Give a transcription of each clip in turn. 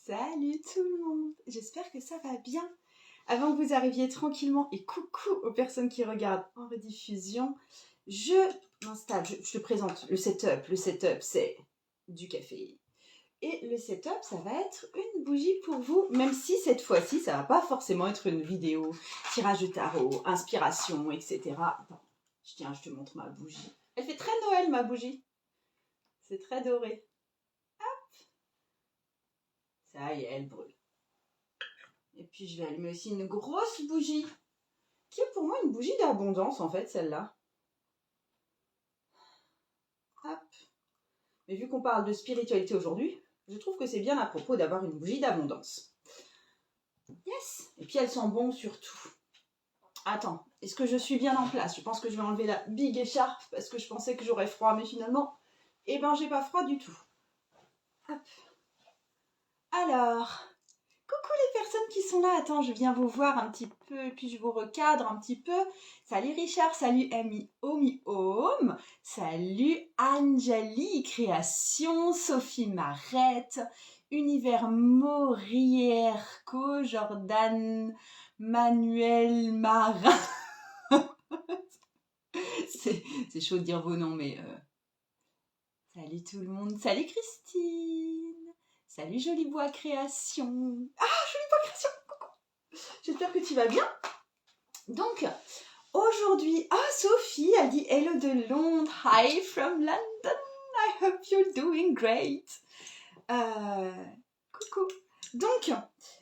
Salut tout le monde, j'espère que ça va bien. Avant que vous arriviez tranquillement, et coucou aux personnes qui regardent en rediffusion, je m'installe, je te présente le setup. Le setup, c'est du café. Et le setup, ça va être une bougie pour vous, même si cette fois-ci, ça va pas forcément être une vidéo, tirage de tarot, inspiration, etc. Attends, je te montre ma bougie. Elle fait très Noël, ma bougie. C'est très doré. Ça y est, elle brûle. Et puis je vais allumer aussi une grosse bougie, qui est pour moi une bougie d'abondance en fait, celle-là. Hop. Mais vu qu'on parle de spiritualité aujourd'hui, je trouve que c'est bien à propos d'avoir une bougie d'abondance. Yes. Et puis elle sent bon surtout. Attends, est-ce que je suis bien en place? Je pense que je vais enlever la big écharpe parce que je pensais que j'aurais froid, mais finalement, eh ben j'ai pas froid du tout. Hop. Alors... Coucou les personnes qui sont là, attends, je viens vous voir un petit peu, et puis je vous recadre un petit peu. Salut Richard, salut Amy Omi Home, salut Anjali Création, Sophie Marette, Univers Morierco, Jordan, Manuel Marin. C'est chaud de dire vos noms, mais... Salut tout le monde, salut Christine. Salut Jolibois Création. Ah, Jolibois Création, coucou. J'espère que tu vas bien. Donc, aujourd'hui, Sophie a dit hello de Londres. Hi from London. I hope you're doing great. Coucou. Donc,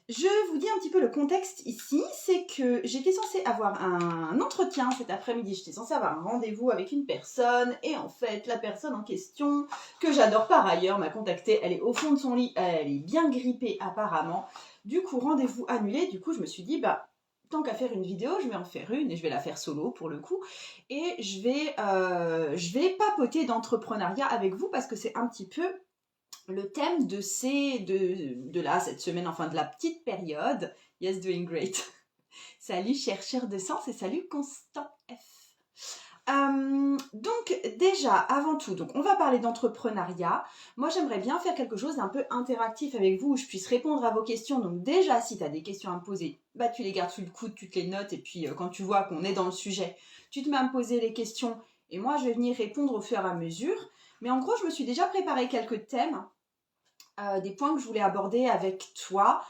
je vous dis un petit peu le contexte ici. C'est que j'étais censée avoir un entretien cet après-midi. J'étais censée avoir un rendez-vous avec une personne. Et en fait, la personne en question, que j'adore par ailleurs, m'a contactée. Elle est au fond de son lit. Elle est bien grippée apparemment. Du coup, rendez-vous annulé. Du coup, je me suis dit, tant qu'à faire une vidéo, je vais en faire une. Et je vais la faire solo pour le coup. Et je vais papoter d'entrepreneuriat avec vous parce que c'est un petit peu... le thème de cette semaine, enfin de la petite période. Yes, doing great. Salut chercheur de sens et salut Constant F. Donc déjà, avant tout, donc on va parler d'entrepreneuriat. Moi, j'aimerais bien faire quelque chose d'un peu interactif avec vous où je puisse répondre à vos questions. Donc déjà, si tu as des questions à me poser, tu les gardes sous le coude, tu te les notes et puis quand tu vois qu'on est dans le sujet, tu te mets à me poser les questions et moi, je vais venir répondre au fur et à mesure. Mais en gros, je me suis déjà préparé quelques thèmes. Des points que je voulais aborder avec toi.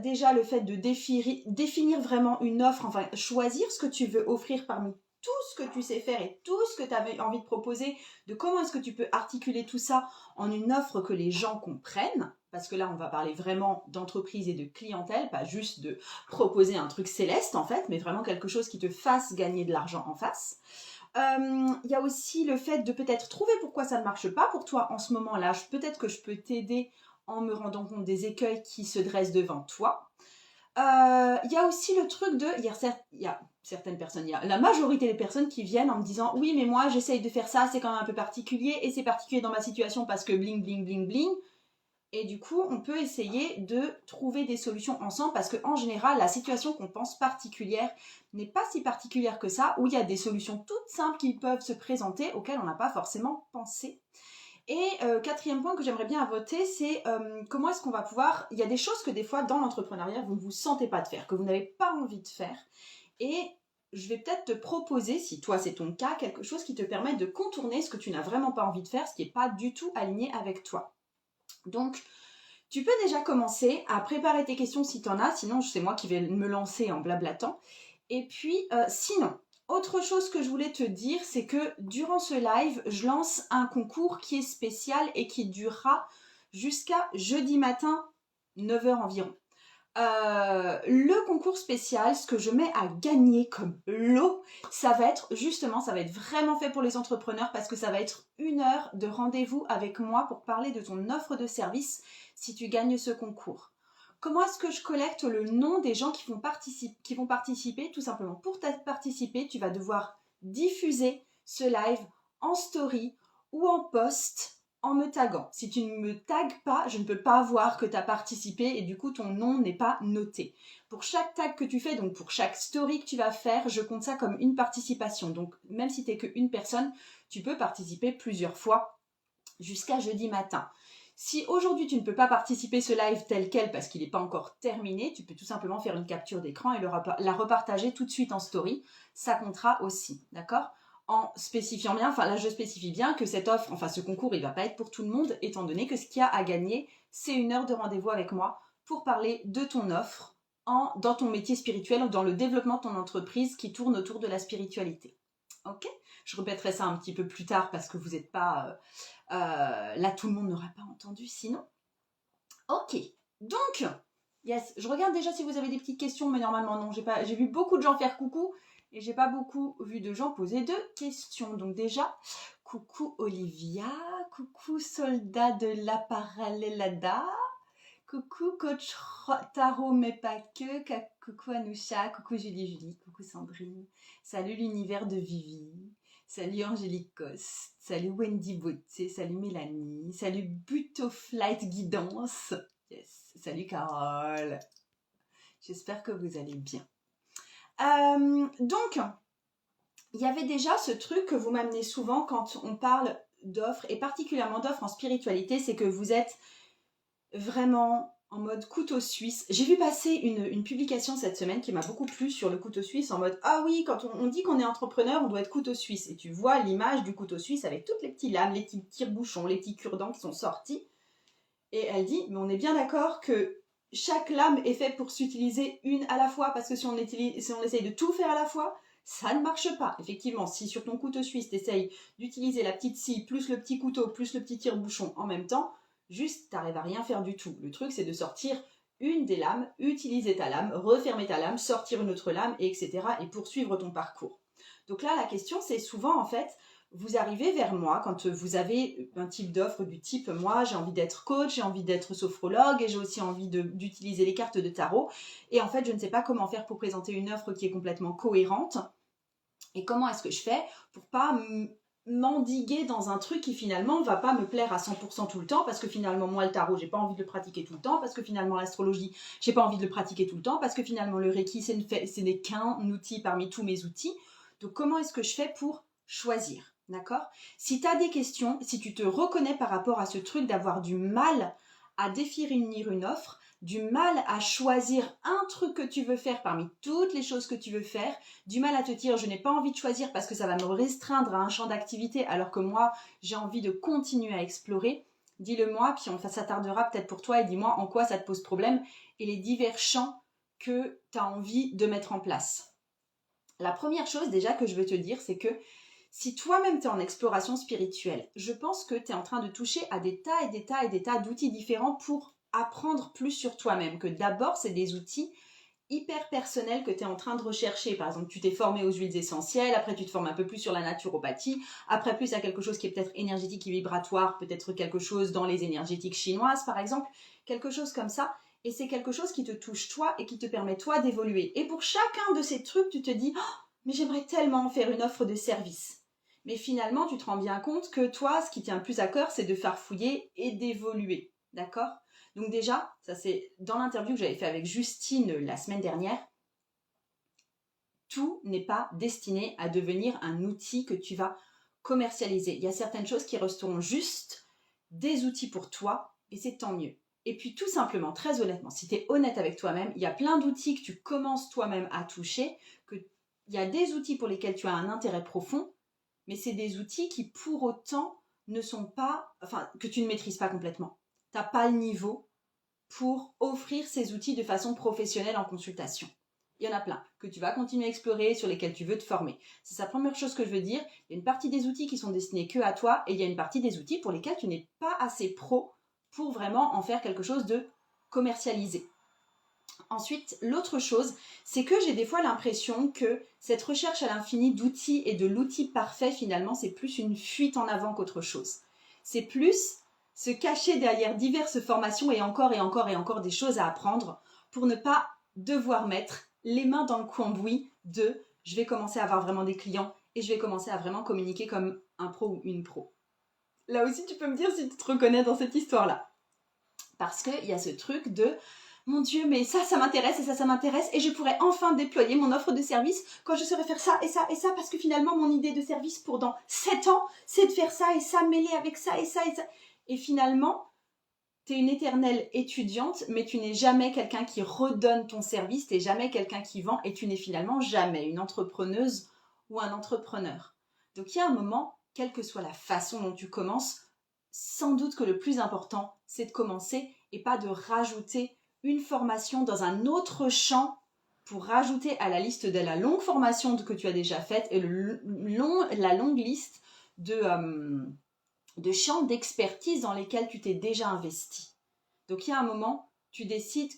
Déjà, le fait de définir vraiment une offre, enfin choisir ce que tu veux offrir parmi tout ce que tu sais faire et tout ce que tu avais envie de proposer, de comment est-ce que tu peux articuler tout ça en une offre que les gens comprennent. Parce que là, on va parler vraiment d'entreprise et de clientèle, pas juste de proposer un truc céleste en fait, mais vraiment quelque chose qui te fasse gagner de l'argent en face. Y a aussi le fait de peut-être trouver pourquoi ça ne marche pas pour toi en ce moment-là. Peut-être que je peux t'aider en me rendant compte des écueils qui se dressent devant toi. Y a aussi le truc de... Il y a certaines personnes, il y a la majorité des personnes qui viennent en me disant « Oui, mais moi, j'essaye de faire ça, c'est quand même un peu particulier, et c'est particulier dans ma situation parce que bling, bling, bling, bling. » Et du coup, on peut essayer de trouver des solutions ensemble parce qu'en général, la situation qu'on pense particulière n'est pas si particulière que ça, où il y a des solutions toutes simples qui peuvent se présenter auxquelles on n'a pas forcément pensé. Et quatrième point que j'aimerais bien voter, c'est comment est-ce qu'on va pouvoir... Il y a des choses que des fois, dans l'entrepreneuriat, vous ne vous sentez pas de faire, que vous n'avez pas envie de faire. Et je vais peut-être te proposer, si toi c'est ton cas, quelque chose qui te permette de contourner ce que tu n'as vraiment pas envie de faire, ce qui n'est pas du tout aligné avec toi. Donc, tu peux déjà commencer à préparer tes questions si tu en as, sinon c'est moi qui vais me lancer en blablatant. Et puis, sinon, autre chose que je voulais te dire, c'est que durant ce live, je lance un concours qui est spécial et qui durera jusqu'à jeudi matin, 9h environ. Le concours spécial, ce que je mets à gagner comme lot, ça va être vraiment fait pour les entrepreneurs parce que ça va être 1 heure de rendez-vous avec moi pour parler de ton offre de service si tu gagnes ce concours. Comment est-ce que je collecte le nom des gens qui vont participer? Tout simplement, pour participer, tu vas devoir diffuser ce live en story ou en post en me taguant. Si tu ne me tagues pas, je ne peux pas voir que tu as participé et du coup ton nom n'est pas noté. Pour chaque tag que tu fais, donc pour chaque story que tu vas faire, je compte ça comme une participation. Donc même si tu n'es qu'une personne, tu peux participer plusieurs fois jusqu'à jeudi matin. Si aujourd'hui tu ne peux pas participer ce live tel quel parce qu'il n'est pas encore terminé, tu peux tout simplement faire une capture d'écran et la repartager tout de suite en story. Ça comptera aussi, d'accord? En spécifiant bien, enfin là je spécifie bien que cette offre, enfin ce concours, il ne va pas être pour tout le monde, étant donné que ce qu'il y a à gagner, c'est 1 heure de rendez-vous avec moi pour parler de ton offre dans ton métier spirituel ou dans le développement de ton entreprise qui tourne autour de la spiritualité. Ok? Je répéterai ça un petit peu plus tard parce que vous n'êtes pas... là, tout le monde n'aura pas entendu sinon. Ok, donc, yes, je regarde déjà si vous avez des petites questions, mais normalement non, j'ai vu beaucoup de gens faire coucou et j'ai pas beaucoup vu de gens poser de questions. Donc déjà, coucou Olivia, coucou soldat de la parallélada, coucou coach Tarot mais pas que, coucou Anousha, coucou Julie, coucou Sandrine, salut l'univers de Vivi, salut Angélique Coste, salut Wendy Beauté, salut Mélanie, salut Butoflight Guidance, yes, salut Carole, j'espère que vous allez bien. Donc, il y avait déjà ce truc que vous m'amenez souvent quand on parle d'offres, et particulièrement d'offres en spiritualité, c'est que vous êtes vraiment en mode couteau suisse. J'ai vu passer une publication cette semaine qui m'a beaucoup plu sur le couteau suisse en mode « Ah oui, quand on dit qu'on est entrepreneur, on doit être couteau suisse. » Et tu vois l'image du couteau suisse avec toutes les petites lames, les petits tire-bouchons, les petits cure-dents qui sont sortis. Et elle dit « Mais on est bien d'accord que chaque lame est faite pour s'utiliser une à la fois parce que si on essaye de tout faire à la fois, ça ne marche pas. » Effectivement, si sur ton couteau suisse, tu essayes d'utiliser la petite scie plus le petit couteau plus le petit tire-bouchon en même temps, juste, t'arrives à rien faire du tout. Le truc, c'est de sortir une des lames, utiliser ta lame, refermer ta lame, sortir une autre lame, etc. et poursuivre ton parcours. Donc là, la question, c'est souvent, en fait, vous arrivez vers moi quand vous avez un type d'offre du type, moi, j'ai envie d'être coach, j'ai envie d'être sophrologue et j'ai aussi envie d'utiliser les cartes de tarot. Et en fait, je ne sais pas comment faire pour présenter une offre qui est complètement cohérente. Et comment est-ce que je fais pour pas m'endiguer dans un truc qui finalement va pas me plaire à 100% tout le temps parce que finalement moi le tarot j'ai pas envie de le pratiquer tout le temps, parce que finalement l'astrologie j'ai pas envie de le pratiquer tout le temps, parce que finalement le Reiki ce n'est qu'un outil parmi tous mes outils. Donc comment est-ce que je fais pour choisir, d'accord? Si tu as des questions, si tu te reconnais par rapport à ce truc d'avoir du mal à définir une offre, du mal à choisir un truc que tu veux faire parmi toutes les choses que tu veux faire, du mal à te dire je n'ai pas envie de choisir parce que ça va me restreindre à un champ d'activité alors que moi j'ai envie de continuer à explorer, dis-le moi, puis ça s'attardera peut-être pour toi et dis-moi en quoi ça te pose problème et les divers champs que tu as envie de mettre en place. La première chose déjà que je veux te dire, c'est que si toi-même tu es en exploration spirituelle, je pense que tu es en train de toucher à des tas et des tas et des tas d'outils différents pour apprendre plus sur toi-même, que d'abord c'est des outils hyper personnels que tu es en train de rechercher. Par exemple, tu t'es formé aux huiles essentielles, après tu te formes un peu plus sur la naturopathie, après plus à quelque chose qui est peut-être énergétique et vibratoire, peut-être quelque chose dans les énergétiques chinoises par exemple, quelque chose comme ça. Et c'est quelque chose qui te touche toi et qui te permet toi d'évoluer. Et pour chacun de ces trucs, tu te dis oh, mais j'aimerais tellement faire une offre de service. Mais finalement, tu te rends bien compte que toi, ce qui tient le plus à cœur, c'est de farfouiller et d'évoluer. D'accord ? Donc déjà, ça c'est dans l'interview que j'avais fait avec Justine la semaine dernière, tout n'est pas destiné à devenir un outil que tu vas commercialiser. Il y a certaines choses qui resteront juste des outils pour toi et c'est tant mieux. Et puis tout simplement, très honnêtement, si tu es honnête avec toi-même, il y a plein d'outils que tu commences toi-même à toucher, il y a des outils pour lesquels tu as un intérêt profond, mais c'est des outils qui pour autant ne sont pas, enfin, que tu ne maîtrises pas complètement. Tu n'as pas le niveau pour offrir ces outils de façon professionnelle en consultation. Il y en a plein que tu vas continuer à explorer, sur lesquels tu veux te former. C'est la première chose que je veux dire. Il y a une partie des outils qui sont destinés que à toi et il y a une partie des outils pour lesquels tu n'es pas assez pro pour vraiment en faire quelque chose de commercialisé. Ensuite, l'autre chose, c'est que j'ai des fois l'impression que cette recherche à l'infini d'outils et de l'outil parfait, finalement, c'est plus une fuite en avant qu'autre chose. C'est plus se cacher derrière diverses formations et encore des choses à apprendre pour ne pas devoir mettre les mains dans le cambouis de « je vais commencer à avoir vraiment des clients et je vais commencer à vraiment communiquer comme un pro ou une pro ». Là aussi, tu peux me dire si tu te reconnais dans cette histoire-là. Parce qu'il y a ce truc de « mon Dieu, mais ça m'intéresse et ça m'intéresse et je pourrais enfin déployer mon offre de service quand je saurais faire ça et ça et ça parce que finalement, mon idée de service pour dans 7 ans, c'est de faire ça et ça mêlé avec ça et ça et ça. » Et finalement, tu es une éternelle étudiante, mais tu n'es jamais quelqu'un qui redonne ton service, tu n'es jamais quelqu'un qui vend et tu n'es finalement jamais une entrepreneuse ou un entrepreneur. Donc il y a un moment, quelle que soit la façon dont tu commences, sans doute que le plus important, c'est de commencer et pas de rajouter une formation dans un autre champ pour rajouter à la liste de la longue formation que tu as déjà faite et la longue liste de champs d'expertise dans lesquels tu t'es déjà investi. Donc il y a un moment, tu décides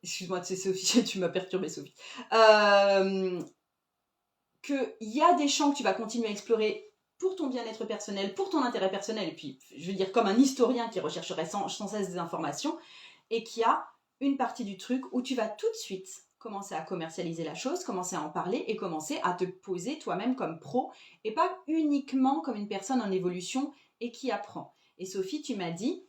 excuse-moi, c'est Sophie, tu m'as perturbée Sophie, qu'il y a des champs que tu vas continuer à explorer pour ton bien-être personnel, pour ton intérêt personnel, et puis je veux dire comme un historien qui rechercherait sans cesse des informations, et qu'il y a une partie du truc où tu vas tout de suite commencer à commercialiser la chose, commencer à en parler et commencer à te poser toi-même comme pro et pas uniquement comme une personne en évolution et qui apprend. Et Sophie, tu m'as dit,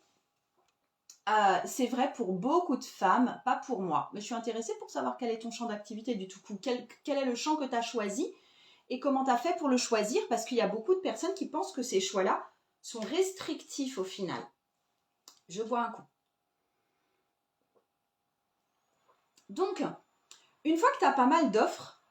c'est vrai pour beaucoup de femmes, pas pour moi. Mais je suis intéressée pour savoir quel est ton champ d'activité du tout coup. Quel est le champ que tu as choisi et comment tu as fait pour le choisir, parce qu'il y a beaucoup de personnes qui pensent que ces choix-là sont restrictifs au final. Je bois un coup. Donc, une fois que tu as pas mal d'offres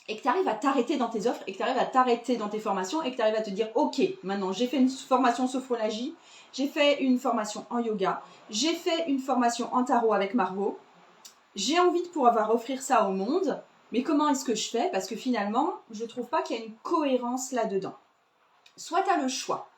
et que tu arrives à t'arrêter dans tes offres et que tu arrives à t'arrêter dans tes formations et que tu arrives à te dire « Ok, maintenant j'ai fait une formation sophrologie, j'ai fait une formation en yoga, j'ai fait une formation en tarot avec Margot, j'ai envie de pouvoir offrir ça au monde, mais comment est-ce que je fais ?» Parce que finalement, je ne trouve pas qu'il y a une cohérence là-dedans. Soit tu as le choix,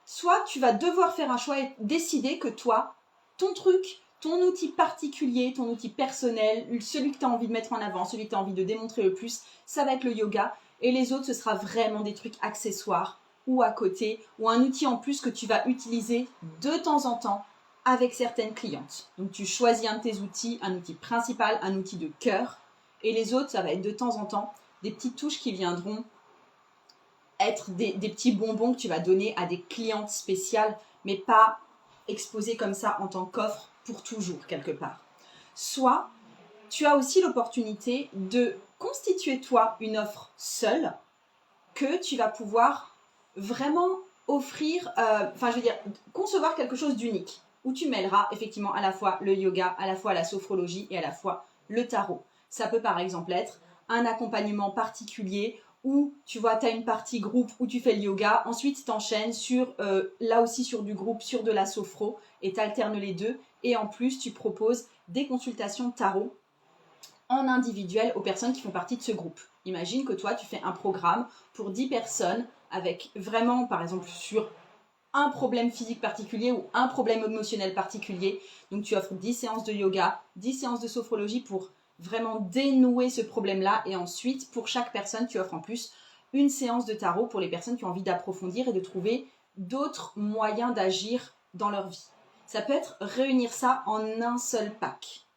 soit tu vas devoir faire un choix et décider que toi, ton truc, ton outil particulier, ton outil personnel, celui que tu as envie de mettre en avant, celui que tu as envie de démontrer le plus, ça va être le yoga. Et les autres, ce sera vraiment des trucs accessoires ou à côté, ou un outil en plus que tu vas utiliser de temps en temps avec certaines clientes. Donc tu choisis un de tes outils, un outil principal, un outil de cœur. Et les autres, ça va être de temps en temps des petites touches qui viendront être des petits bonbons que tu vas donner à des clientes spéciales, mais pas exposés comme ça en tant qu'offre pour toujours quelque part. Soit tu as aussi l'opportunité de constituer toi une offre seule que tu vas pouvoir vraiment offrir, concevoir quelque chose d'unique où tu mêleras effectivement à la fois le yoga, à la fois la sophrologie et à la fois le tarot. Ça peut par exemple être un accompagnement particulier où tu vois, tu as une partie groupe où tu fais le yoga, ensuite tu enchaînes là aussi sur du groupe, sur de la sophro, et tu alternes les deux, et en plus tu proposes des consultations tarot en individuel aux personnes qui font partie de ce groupe. Imagine que toi tu fais un programme pour 10 personnes avec vraiment par exemple sur un problème physique particulier ou un problème émotionnel particulier, donc tu offres 10 séances de yoga, 10 séances de sophrologie pour vraiment dénouer ce problème-là. Et ensuite, pour chaque personne, tu offres en plus une séance de tarot pour les personnes qui ont envie d'approfondir et de trouver d'autres moyens d'agir dans leur vie. Ça peut être réunir ça en un seul pack.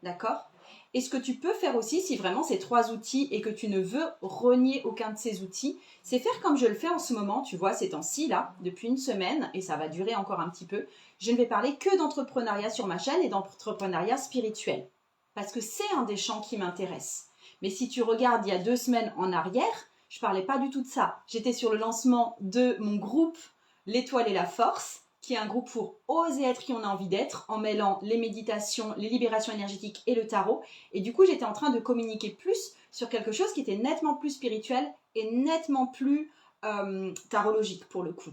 D'accord ? Et ce que tu peux faire aussi, si vraiment c'est 3 outils et que tu ne veux renier aucun de ces outils, c'est faire comme je le fais en ce moment, tu vois, ces temps-ci, là, depuis une semaine, et ça va durer encore un petit peu. Je ne vais parler que d'entrepreneuriat sur ma chaîne et d'entrepreneuriat spirituel. Parce que c'est un des champs qui m'intéresse. Mais si tu regardes il y a 2 semaines en arrière, je parlais pas du tout de ça. J'étais sur le lancement de mon groupe L'étoile et la force, qui est un groupe pour oser être qui on a envie d'être, en mêlant les méditations, les libérations énergétiques et le tarot. Et du coup, j'étais en train de communiquer plus sur quelque chose qui était nettement plus spirituel et nettement plus tarologique pour le coup.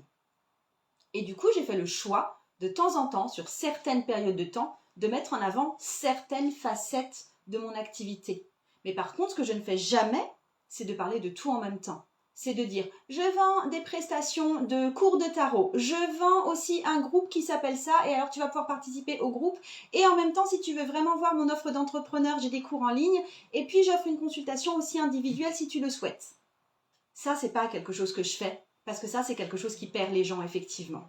Et du coup, j'ai fait le choix, de temps en temps, sur certaines périodes de temps, de mettre en avant certaines facettes de mon activité. Mais par contre, ce que je ne fais jamais, c'est de parler de tout en même temps. C'est de dire, je vends des prestations de cours de tarot, je vends aussi un groupe qui s'appelle ça, et alors tu vas pouvoir participer au groupe, et en même temps, si tu veux vraiment voir mon offre d'entrepreneur, j'ai des cours en ligne, et puis j'offre une consultation aussi individuelle si tu le souhaites. Ça, c'est pas quelque chose que je fais, parce que ça, c'est quelque chose qui perd les gens, effectivement.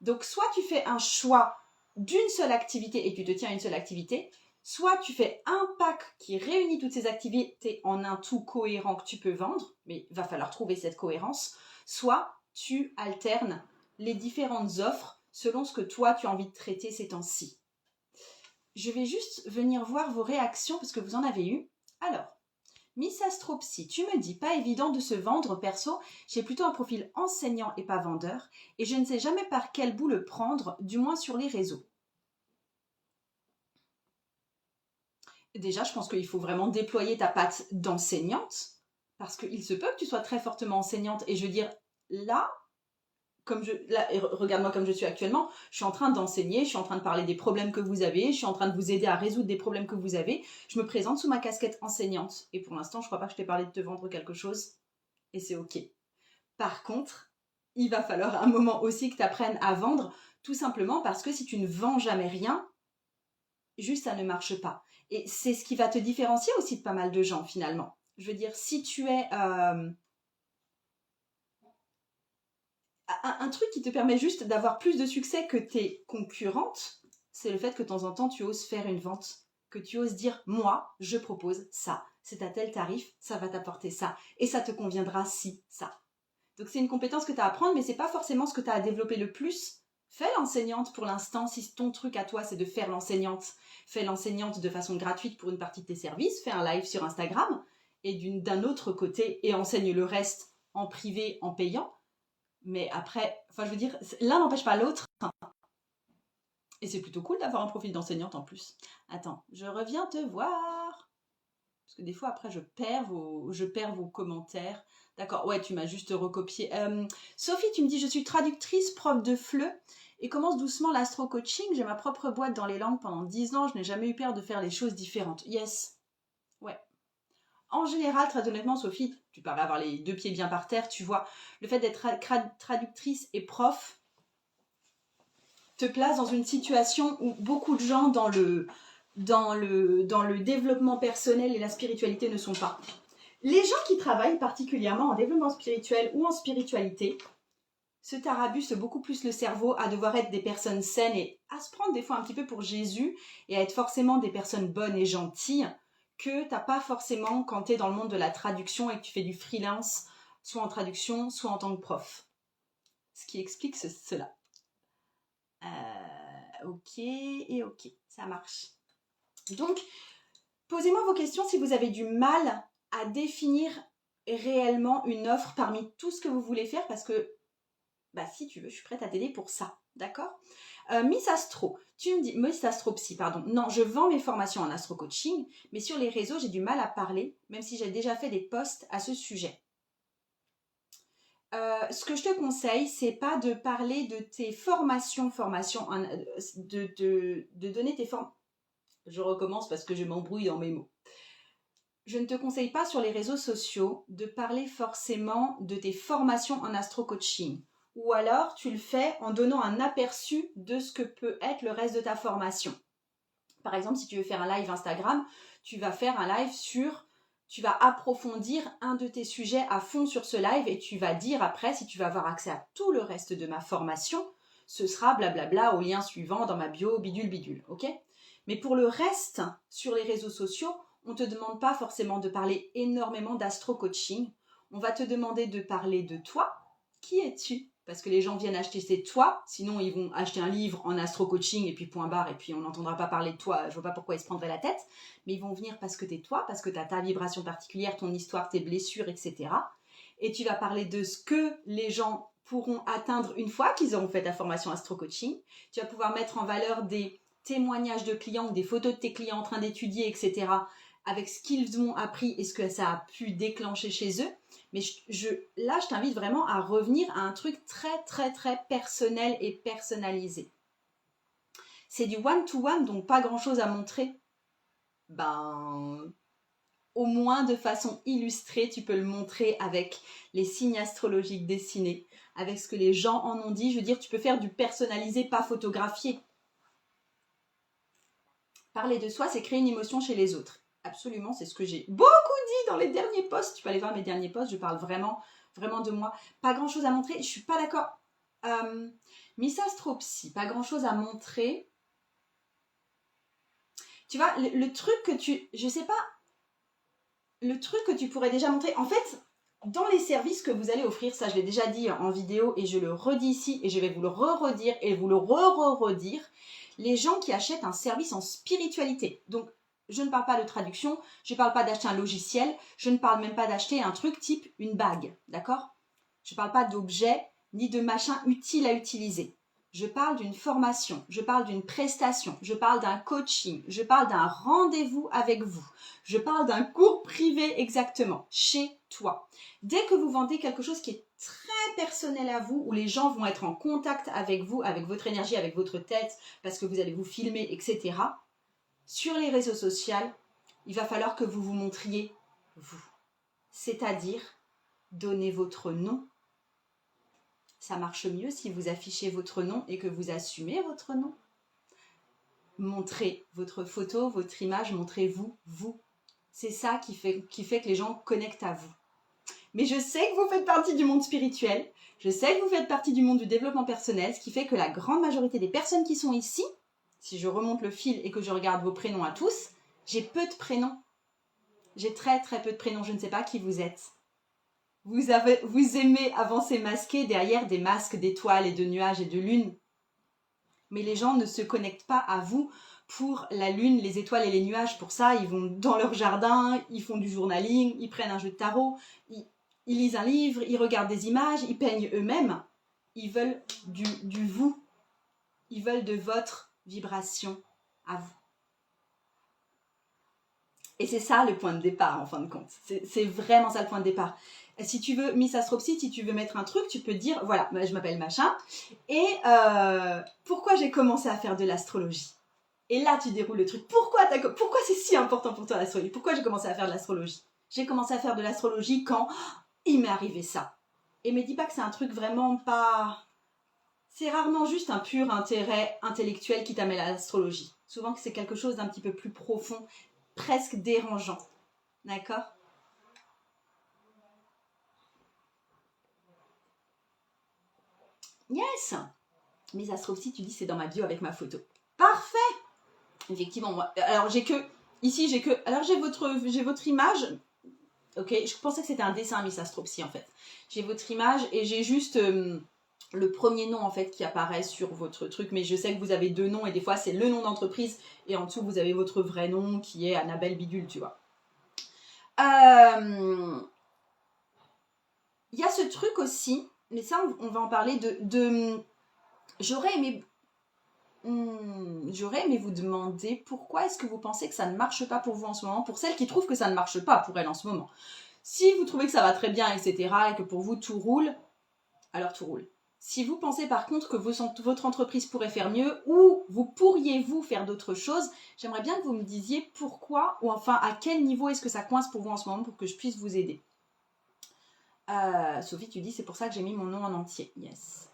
Donc, soit tu fais un choix d'une seule activité et tu te tiens à une seule activité, soit tu fais un pack qui réunit toutes ces activités en un tout cohérent que tu peux vendre, mais il va falloir trouver cette cohérence, soit tu alternes les différentes offres selon ce que toi tu as envie de traiter ces temps-ci. Je vais juste venir voir vos réactions parce que vous en avez eu. Alors, Miss Astropsy, tu me dis pas évident de se vendre perso, j'ai plutôt un profil enseignant et pas vendeur, et je ne sais jamais par quel bout le prendre, du moins sur les réseaux. Déjà, je pense qu'il faut vraiment déployer ta patte d'enseignante, parce qu'il se peut que tu sois très fortement enseignante, et je veux dire, là, regarde-moi comme je suis actuellement, je suis en train d'enseigner, je suis en train de parler des problèmes que vous avez, je suis en train de vous aider à résoudre des problèmes que vous avez, je me présente sous ma casquette enseignante, et pour l'instant, je crois pas que je t'ai parlé de te vendre quelque chose, et c'est ok. Par contre, il va falloir un moment aussi que tu apprennes à vendre, tout simplement parce que si tu ne vends jamais rien, juste ça ne marche pas. Et c'est ce qui va te différencier aussi de pas mal de gens finalement. Je veux dire, si tu es un truc qui te permet juste d'avoir plus de succès que tes concurrentes, c'est le fait que de temps en temps tu oses faire une vente, que tu oses dire moi je propose ça, c'est à tel tarif, ça va t'apporter ça et ça te conviendra si ça. Donc c'est une compétence que tu as à apprendre, mais c'est pas forcément ce que tu as à développer le plus. Fais l'enseignante pour l'instant, si ton truc à toi c'est de faire l'enseignante. Fais l'enseignante de façon gratuite pour une partie de tes services, fais un live sur Instagram, et d'un autre côté, et enseigne le reste en privé, en payant. Mais après, enfin je veux dire, l'un n'empêche pas l'autre. Et c'est plutôt cool d'avoir un profil d'enseignante en plus. Attends, je reviens te voir. Parce que des fois, après, je perds vos commentaires. D'accord, ouais, tu m'as juste recopié. Sophie, tu me dis, je suis traductrice, prof de FLE et commence doucement l'astro-coaching. J'ai ma propre boîte dans les langues pendant 10 ans. Je n'ai jamais eu peur de faire les choses différentes. Yes. Ouais. En général, très honnêtement, Sophie, tu parles avoir les deux pieds bien par terre, tu vois. Le fait d'être traductrice et prof te place dans une situation où beaucoup de gens dans le développement personnel et la spiritualité ne sont pas. Les gens qui travaillent particulièrement en développement spirituel ou en spiritualité se tarabussent beaucoup plus le cerveau à devoir être des personnes saines et à se prendre des fois un petit peu pour Jésus et à être forcément des personnes bonnes et gentilles que t'as pas forcément quand tu es dans le monde de la traduction et que tu fais du freelance, soit en traduction, soit en tant que prof. Ce qui explique cela. Ok et ok, ça marche. Donc, posez-moi vos questions si vous avez du mal à définir réellement une offre parmi tout ce que vous voulez faire parce que, bah si tu veux, je suis prête à t'aider pour ça, d'accord? Miss Astro, tu me dis, Miss Astropsy, pardon, non, je vends mes formations en astro-coaching, mais sur les réseaux, j'ai du mal à parler, même si j'ai déjà fait des posts à ce sujet. Ce que je te conseille, c'est pas de parler de tes formations, de donner tes formations. Je recommence parce que je m'embrouille dans mes mots. Je ne te conseille pas sur les réseaux sociaux de parler forcément de tes formations en astro-coaching. Ou alors, tu le fais en donnant un aperçu de ce que peut être le reste de ta formation. Par exemple, si tu veux faire un live Instagram, tu vas faire un live tu vas approfondir un de tes sujets à fond sur ce live et tu vas dire après, si tu veux avoir accès à tout le reste de ma formation, ce sera blablabla au lien suivant dans ma bio, bidule, bidule, ok? Mais pour le reste, sur les réseaux sociaux, on ne te demande pas forcément de parler énormément d'astro-coaching. On va te demander de parler de toi. Qui es-tu? Parce que les gens viennent acheter c'est toi, sinon ils vont acheter un livre en astro-coaching et puis point barre, et puis on n'entendra pas parler de toi, je vois pas pourquoi ils se prendraient la tête, mais ils vont venir parce que t'es toi, parce que t'as ta vibration particulière, ton histoire, tes blessures, etc. Et tu vas parler de ce que les gens pourront atteindre une fois qu'ils auront fait ta formation astro-coaching. Tu vas pouvoir mettre en valeur des témoignages de clients ou des photos de tes clients en train d'étudier, etc., avec ce qu'ils ont appris et ce que ça a pu déclencher chez eux. Mais là, je t'invite vraiment à revenir à un truc très, très, très personnel et personnalisé. C'est du one-to-one, donc pas grand-chose à montrer. Au moins de façon illustrée, tu peux le montrer avec les signes astrologiques dessinés, avec ce que les gens en ont dit. Je veux dire, tu peux faire du personnalisé, pas photographié. Parler de soi, c'est créer une émotion chez les autres. Absolument, c'est ce que j'ai beaucoup dit dans les derniers posts. Tu peux aller voir mes derniers posts, je parle vraiment, vraiment de moi. Pas grand-chose à montrer, je suis pas d'accord. Miss Astropsy, pas grand-chose à montrer. Tu vois, le truc que je sais pas, le truc que tu pourrais déjà montrer, en fait, dans les services que vous allez offrir, ça je l'ai déjà dit en vidéo et je le redis ici et je vais vous le redire et vous le redire, les gens qui achètent un service en spiritualité. Donc, je ne parle pas de traduction, je ne parle pas d'acheter un logiciel, je ne parle même pas d'acheter un truc type une bague, d'accord? Je ne parle pas d'objet ni de machin utile à utiliser. Je parle d'une formation, je parle d'une prestation, je parle d'un coaching, je parle d'un rendez-vous avec vous, je parle d'un cours privé exactement, chez toi. Dès que vous vendez quelque chose qui est très personnel à vous, où les gens vont être en contact avec vous, avec votre énergie, avec votre tête, parce que vous allez vous filmer, etc., sur les réseaux sociaux, il va falloir que vous vous montriez vous. C'est-à-dire, donnez votre nom. Ça marche mieux si vous affichez votre nom et que vous assumez votre nom. Montrez votre photo, votre image, montrez-vous, vous. C'est ça qui fait que les gens connectent à vous. Mais je sais que vous faites partie du monde spirituel, je sais que vous faites partie du monde du développement personnel, ce qui fait que la grande majorité des personnes qui sont ici, si je remonte le fil et que je regarde vos prénoms à tous, j'ai peu de prénoms. J'ai très très peu de prénoms, je ne sais pas qui vous êtes. Vous aimez avancer masqué derrière des masques d'étoiles et de nuages et de lune. Mais les gens ne se connectent pas à vous pour la lune, les étoiles et les nuages. Pour ça, ils vont dans leur jardin, ils font du journaling, ils prennent un jeu de tarot, ils lisent un livre, ils regardent des images, ils peignent eux-mêmes. Ils veulent du vous. Ils veulent de votre vibration à vous. Et c'est ça le point de départ en fin de compte. C'est vraiment ça le point de départ. Si tu veux, Miss Astropsy, si tu veux mettre un truc, tu peux dire, voilà, je m'appelle machin. Et pourquoi j'ai commencé à faire de l'astrologie? Et là, tu déroules le truc. Pourquoi c'est si important pour toi l'astrologie? Pourquoi j'ai commencé à faire de l'astrologie? J'ai commencé à faire de l'astrologie quand il m'est arrivé ça. Et me dis pas que c'est un truc vraiment pas... C'est rarement juste un pur intérêt intellectuel qui t'amène à l'astrologie. Souvent que c'est quelque chose d'un petit peu plus profond, presque dérangeant. D'accord? Yes! Mes astropsies, tu dis c'est dans ma bio avec ma photo. Parfait! Effectivement, moi. Alors j'ai que. Ici, j'ai que. Alors j'ai votre image. Ok, je pensais que c'était un dessin Miss Astropsy en fait. J'ai votre image et j'ai juste le premier nom en fait qui apparaît sur votre truc. Mais je sais que vous avez deux noms et des fois c'est le nom d'entreprise et en dessous vous avez votre vrai nom qui est Annabelle Bidule, tu vois. Il y a ce truc aussi, mais ça on va en parler de j'aurais aimé vous demander pourquoi est-ce que vous pensez que ça ne marche pas pour vous en ce moment, pour celles qui trouvent que ça ne marche pas pour elles en ce moment. Si vous trouvez que ça va très bien, etc., et que pour vous tout roule, alors tout roule. Si vous pensez par contre que votre entreprise pourrait faire mieux, ou vous pourriez vous faire d'autres choses, j'aimerais bien que vous me disiez pourquoi, ou enfin à quel niveau est-ce que ça coince pour vous en ce moment pour que je puisse vous aider. Sophie, tu dis c'est pour ça que j'ai mis mon nom en entier. Yes.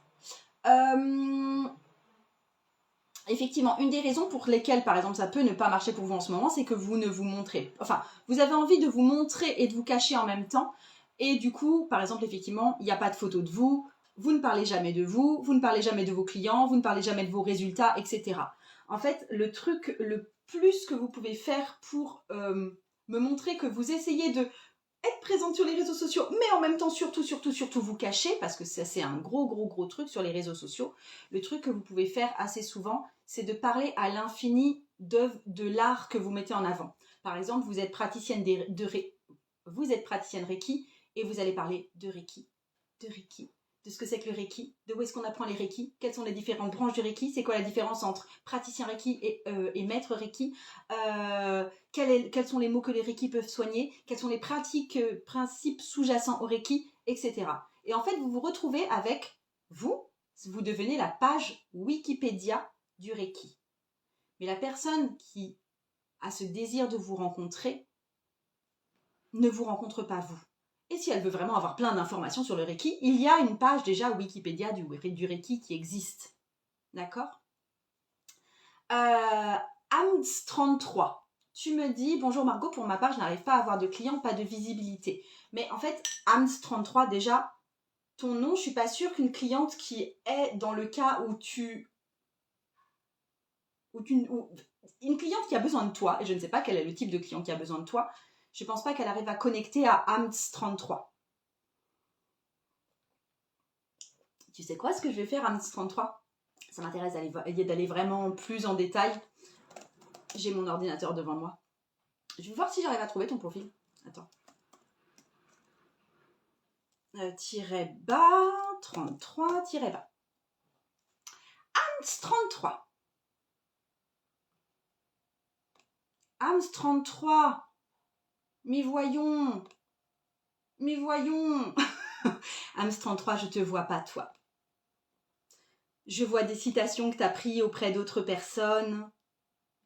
Effectivement, une des raisons pour lesquelles, par exemple, ça peut ne pas marcher pour vous en ce moment, c'est que vous ne vous montrez. Enfin, vous avez envie de vous montrer et de vous cacher en même temps. Et du coup, par exemple, effectivement, il n'y a pas de photo de vous, vous ne parlez jamais de vous, vous ne parlez jamais de vos clients, vous ne parlez jamais de vos résultats, etc. En fait, le truc le plus que vous pouvez faire pour me montrer que vous essayez de être présente sur les réseaux sociaux, mais en même temps, surtout vous cacher, parce que ça, c'est un gros truc sur les réseaux sociaux. Le truc que vous pouvez faire assez souvent, c'est de parler à l'infini de l'art que vous mettez en avant. Par exemple, vous êtes praticienne Reiki et vous allez parler de Reiki, de ce que c'est que le Reiki, de où est-ce qu'on apprend les Reiki, quelles sont les différentes branches du Reiki, c'est quoi la différence entre praticien Reiki et maître Reiki, quels sont les mots que les Reiki peuvent soigner, quels sont les principes sous-jacents au Reiki, etc. Et en fait, vous vous retrouvez avec vous devenez la page Wikipédia du Reiki. Mais la personne qui a ce désir de vous rencontrer ne vous rencontre pas vous. Et si elle veut vraiment avoir plein d'informations sur le Reiki, il y a une page déjà Wikipédia du Reiki qui existe. D'accord? Ams33, tu me dis, bonjour Margot, pour ma part, je n'arrive pas à avoir de clients, pas de visibilité. Mais en fait, Ams33, déjà, ton nom, je suis pas sûre qu'une cliente qui est dans le cas où une cliente qui a besoin de toi, et je ne sais pas quel est le type de client qui a besoin de toi, je ne pense pas qu'elle arrive à connecter à Ams33. Tu sais quoi, ce que je vais faire Ams33? Ça m'intéresse d'aller vraiment plus en détail. J'ai mon ordinateur devant moi. Je vais voir si j'arrive à trouver ton profil. Attends. Tiret bas, 33, tiret bas. Ams 33. Ams 33. Mais voyons. Mais voyons. Ams 33, je te vois pas, toi. Je vois des citations que tu as prises auprès d'autres personnes.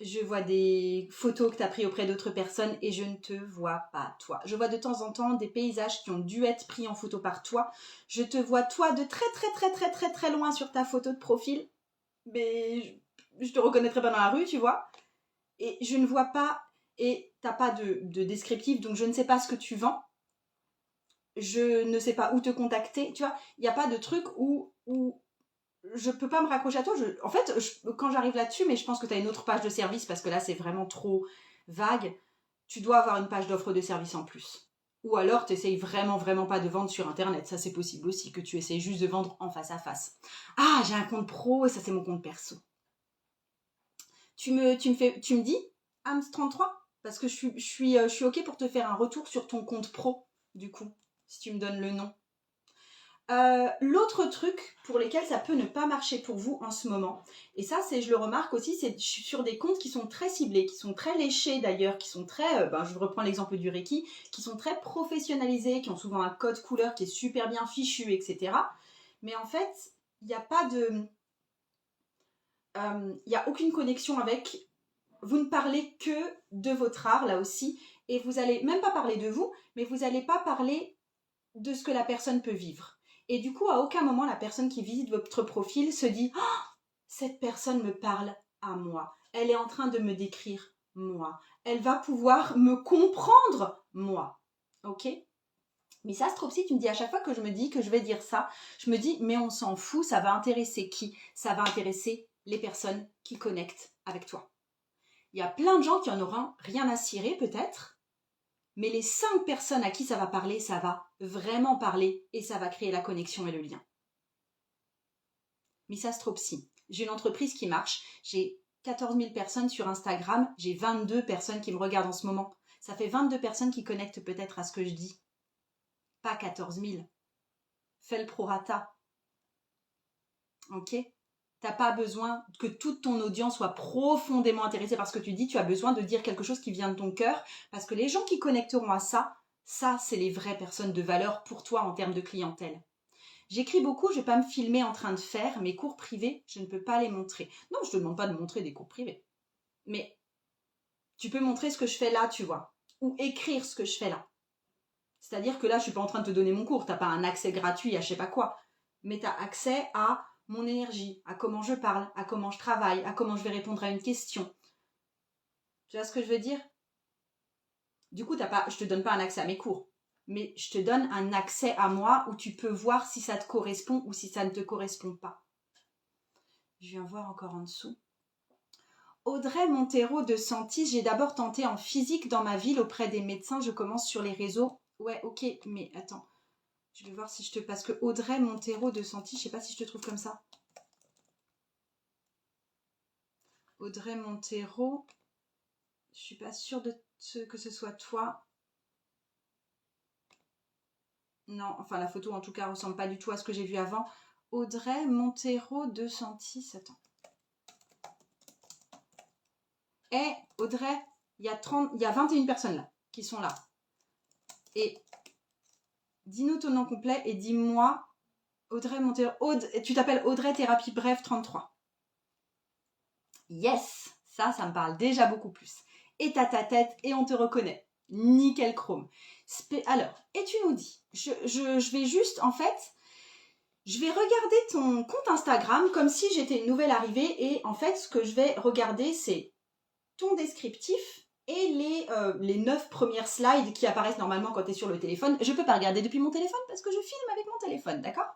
Je vois des photos que tu as prises auprès d'autres personnes et je ne te vois pas, toi. Je vois de temps en temps des paysages qui ont dû être pris en photo par toi. Je te vois, toi, de très loin sur ta photo de profil. Mais je te reconnaîtrai pas dans la rue, tu vois. Et je ne vois pas, et t'as pas de descriptif, donc je ne sais pas ce que tu vends. Je ne sais pas où te contacter, tu vois. Il n'y a pas de truc où je peux pas me raccrocher à toi. En fait, quand j'arrive là-dessus, mais je pense que tu as une autre page de service parce que là, c'est vraiment trop vague. Tu dois avoir une page d'offre de service en plus. Ou alors, tu essayes vraiment pas de vendre sur Internet. Ça, c'est possible aussi, que tu essayes juste de vendre en face à face. Ah, j'ai un compte pro et ça, c'est mon compte perso. Tu me dis, Ams33, parce que je suis OK pour te faire un retour sur ton compte pro, du coup, si tu me donnes le nom. L'autre truc pour lesquels ça peut ne pas marcher pour vous en ce moment, et ça, je le remarque aussi, c'est sur des comptes qui sont très ciblés, qui sont très léchés d'ailleurs, qui sont très, je reprends l'exemple du Reiki, qui sont très professionnalisés, qui ont souvent un code couleur qui est super bien fichu, etc. Mais en fait, il n'y a pas de... Il n'y a aucune connexion avec... Vous ne parlez que de votre art, là aussi, et vous n'allez même pas parler de vous, mais vous n'allez pas parler de ce que la personne peut vivre. Et du coup, à aucun moment, la personne qui visite votre profil se dit oh, « cette personne me parle à moi. Elle est en train de me décrire moi. Elle va pouvoir me comprendre moi. » Ok ? Mais ça, Stropsy, tu me dis à chaque fois que je me dis que je vais dire ça, je me dis « mais on s'en fout, ça va intéresser qui ? Ça va intéresser les personnes qui connectent avec toi. » Il y a plein de gens qui en auront rien à cirer peut-être, mais les 5 personnes à qui ça va parler, ça va vraiment parler et ça va créer la connexion et le lien. Missastropsy. J'ai une entreprise qui marche, j'ai 14 000 personnes sur Instagram, j'ai 22 personnes qui me regardent en ce moment. Ça fait 22 personnes qui connectent peut-être à ce que je dis. Pas 14 000. Fais le prorata. Ok ? T'as pas besoin que toute ton audience soit profondément intéressée par ce que tu dis. Tu as besoin de dire quelque chose qui vient de ton cœur. Parce que les gens qui connecteront à ça, c'est les vraies personnes de valeur pour toi en termes de clientèle. J'écris beaucoup, je ne vais pas me filmer en train de faire mes cours privés, je ne peux pas les montrer. Non, je ne te demande pas de montrer des cours privés. Mais tu peux montrer ce que je fais là, tu vois. Ou écrire ce que je fais là. C'est-à-dire que là, je ne suis pas en train de te donner mon cours. Tu n'as pas un accès gratuit à je ne sais pas quoi. Mais tu as accès à mon énergie, à comment je parle, à comment je travaille, à comment je vais répondre à une question. Tu vois ce que je veux dire ? Du coup, je ne te donne pas un accès à mes cours. Mais je te donne un accès à moi où tu peux voir si ça te correspond ou si ça ne te correspond pas. Je viens voir encore en dessous. Audrey Montero de Santis, j'ai d'abord tenté en physique dans ma ville auprès des médecins, je commence sur les réseaux. Ouais, ok, mais attends. Je vais voir si je te... Parce que Audrey Montero de Santis, je sais pas si je te trouve comme ça. Audrey Montero, je suis pas sûre que ce soit toi. Non, enfin la photo en tout cas ressemble pas du tout à ce que j'ai vu avant. Audrey Montero de Santis, attends. Audrey, il y a 21 personnes là, qui sont là. Et dis-nous ton nom complet et dis-moi, Audrey Montero, tu t'appelles Audrey Thérapie Brève 33. Yes, ça me parle déjà beaucoup plus. Et t'as ta tête et on te reconnaît. Nickel chrome. Alors, et tu nous dis, je vais juste, en fait, je vais regarder ton compte Instagram comme si j'étais une nouvelle arrivée et en fait, ce que je vais regarder, c'est ton descriptif et les 9 premières slides qui apparaissent normalement quand tu es sur le téléphone. Je ne peux pas regarder depuis mon téléphone parce que je filme avec mon téléphone, d'accord ?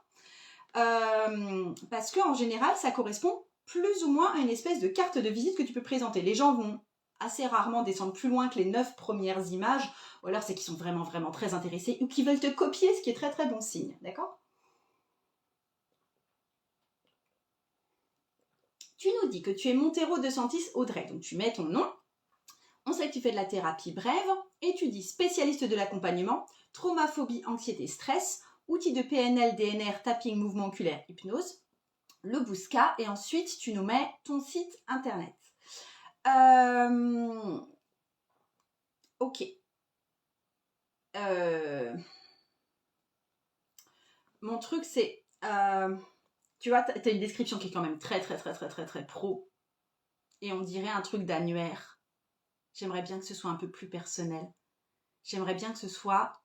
Parce qu'en général, ça correspond plus ou moins à une espèce de carte de visite que tu peux présenter. Les gens vont assez rarement descendre plus loin que les 9 premières images, ou alors c'est qu'ils sont vraiment très intéressés ou qu'ils veulent te copier, ce qui est très bon signe, d'accord ? Tu nous dis que tu es Montero de Santis Audrey, donc tu mets ton nom. On sait que tu fais de la thérapie brève et tu dis spécialiste de l'accompagnement, trauma, phobie, anxiété, stress, outils de PNL, DNR, tapping, mouvement oculaire, hypnose, le Bousca et ensuite tu nous mets ton site internet. Ok. Mon truc c'est, tu vois, t'as une description qui est quand même très pro et on dirait un truc d'annuaire. J'aimerais bien que ce soit un peu plus personnel. J'aimerais bien que ce soit,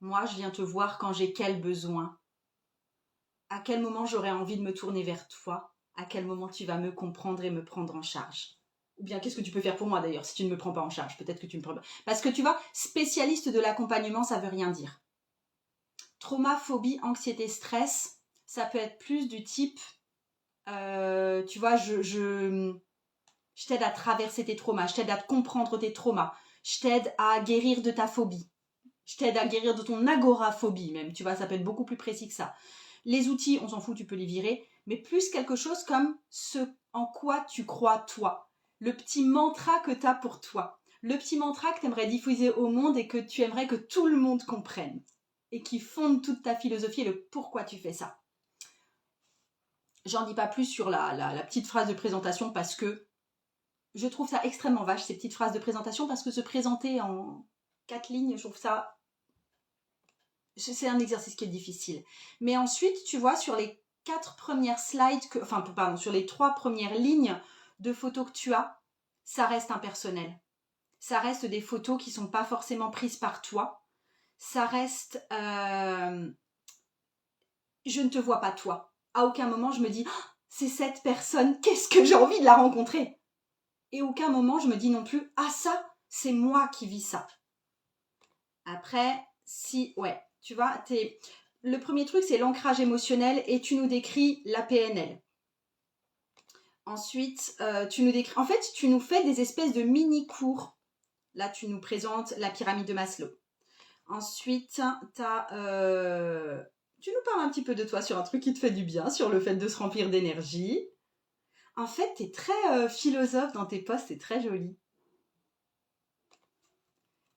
moi je viens te voir quand j'ai quel besoin. À quel moment j'aurais envie de me tourner vers toi? À quel moment tu vas me comprendre et me prendre en charge? Ou bien qu'est-ce que tu peux faire pour moi d'ailleurs si tu ne me prends pas en charge? Peut-être que tu me prends pas. Parce que tu vois, spécialiste de l'accompagnement, ça veut rien dire. Trauma, phobie, anxiété, stress, ça peut être plus du type, tu vois, je t'aide à traverser tes traumas, je t'aide à comprendre tes traumas, je t'aide à guérir de ta phobie, je t'aide à guérir de ton agoraphobie même, tu vois, ça peut être beaucoup plus précis que ça. Les outils, on s'en fout, tu peux les virer, mais plus quelque chose comme ce en quoi tu crois toi, le petit mantra que tu as pour toi, le petit mantra que tu aimerais diffuser au monde et que tu aimerais que tout le monde comprenne, et qui fonde toute ta philosophie et le pourquoi tu fais ça. J'en dis pas plus sur la petite phrase de présentation parce que je trouve ça extrêmement vache, ces petites phrases de présentation, parce que se présenter en 4 lignes, je trouve ça... C'est un exercice qui est difficile. Mais ensuite, tu vois, sur les 4 premières slides, sur les 3 premières lignes de photos que tu as, ça reste impersonnel. Ça reste des photos qui ne sont pas forcément prises par toi. Ça reste... je ne te vois pas toi. À aucun moment, je me dis, oh, c'est cette personne, qu'est-ce que j'ai envie de la rencontrer? Et aucun moment, je me dis non plus, ah ça, c'est moi qui vis ça. Après, si, ouais, tu vois, le premier truc, c'est l'ancrage émotionnel et tu nous décris la PNL. Ensuite, tu nous décris, en fait, tu nous fais des espèces de mini-cours. Là, tu nous présentes la pyramide de Maslow. Ensuite, tu nous parles un petit peu de toi sur un truc qui te fait du bien, sur le fait de se remplir d'énergie. En fait, tu es très philosophe dans tes posts, c'est très joli.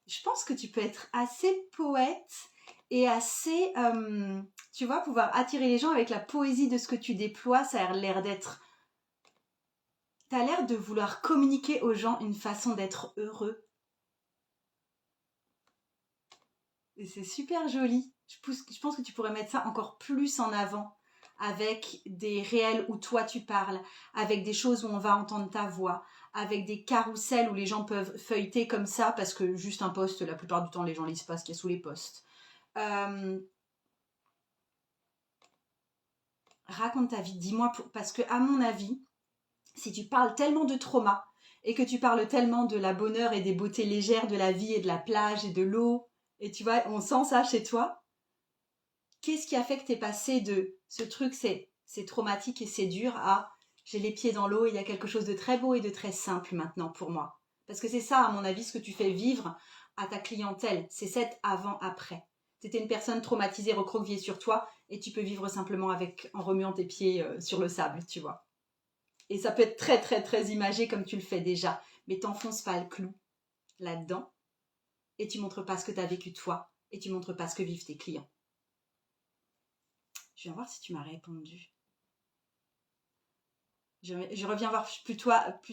Je pense que tu peux être assez poète et assez, tu vois, pouvoir attirer les gens avec la poésie de ce que tu déploies. Ça a l'air d'être... Tu as l'air de vouloir communiquer aux gens une façon d'être heureux. Et c'est super joli. Je pense que tu pourrais mettre ça encore plus en avant avec des réels où toi tu parles, avec des choses où on va entendre ta voix, avec des carousels où les gens peuvent feuilleter comme ça, parce que juste un post, la plupart du temps, les gens lisent pas ce qu'il y a sous les posts. Raconte ta vie, dis-moi, parce que à mon avis, si tu parles tellement de trauma et que tu parles tellement de la bonheur et des beautés légères de la vie et de la plage et de l'eau, et tu vois, on sent ça chez toi. Qu'est-ce qui a fait que t'es passé de ce truc, c'est traumatique et c'est dur, à j'ai les pieds dans l'eau et il y a quelque chose de très beau et de très simple maintenant pour moi. Parce que c'est ça, à mon avis, ce que tu fais vivre à ta clientèle. C'est cet avant-après. T'étais une personne traumatisée, recroquevillée sur toi et tu peux vivre simplement en remuant tes pieds sur le sable, tu vois. Et ça peut être très imagé comme tu le fais déjà. Mais t'enfonces pas le clou là-dedans et tu montres pas ce que t'as vécu toi et tu montres pas ce que vivent tes clients. Je viens voir si tu m'as répondu. Je reviens voir plus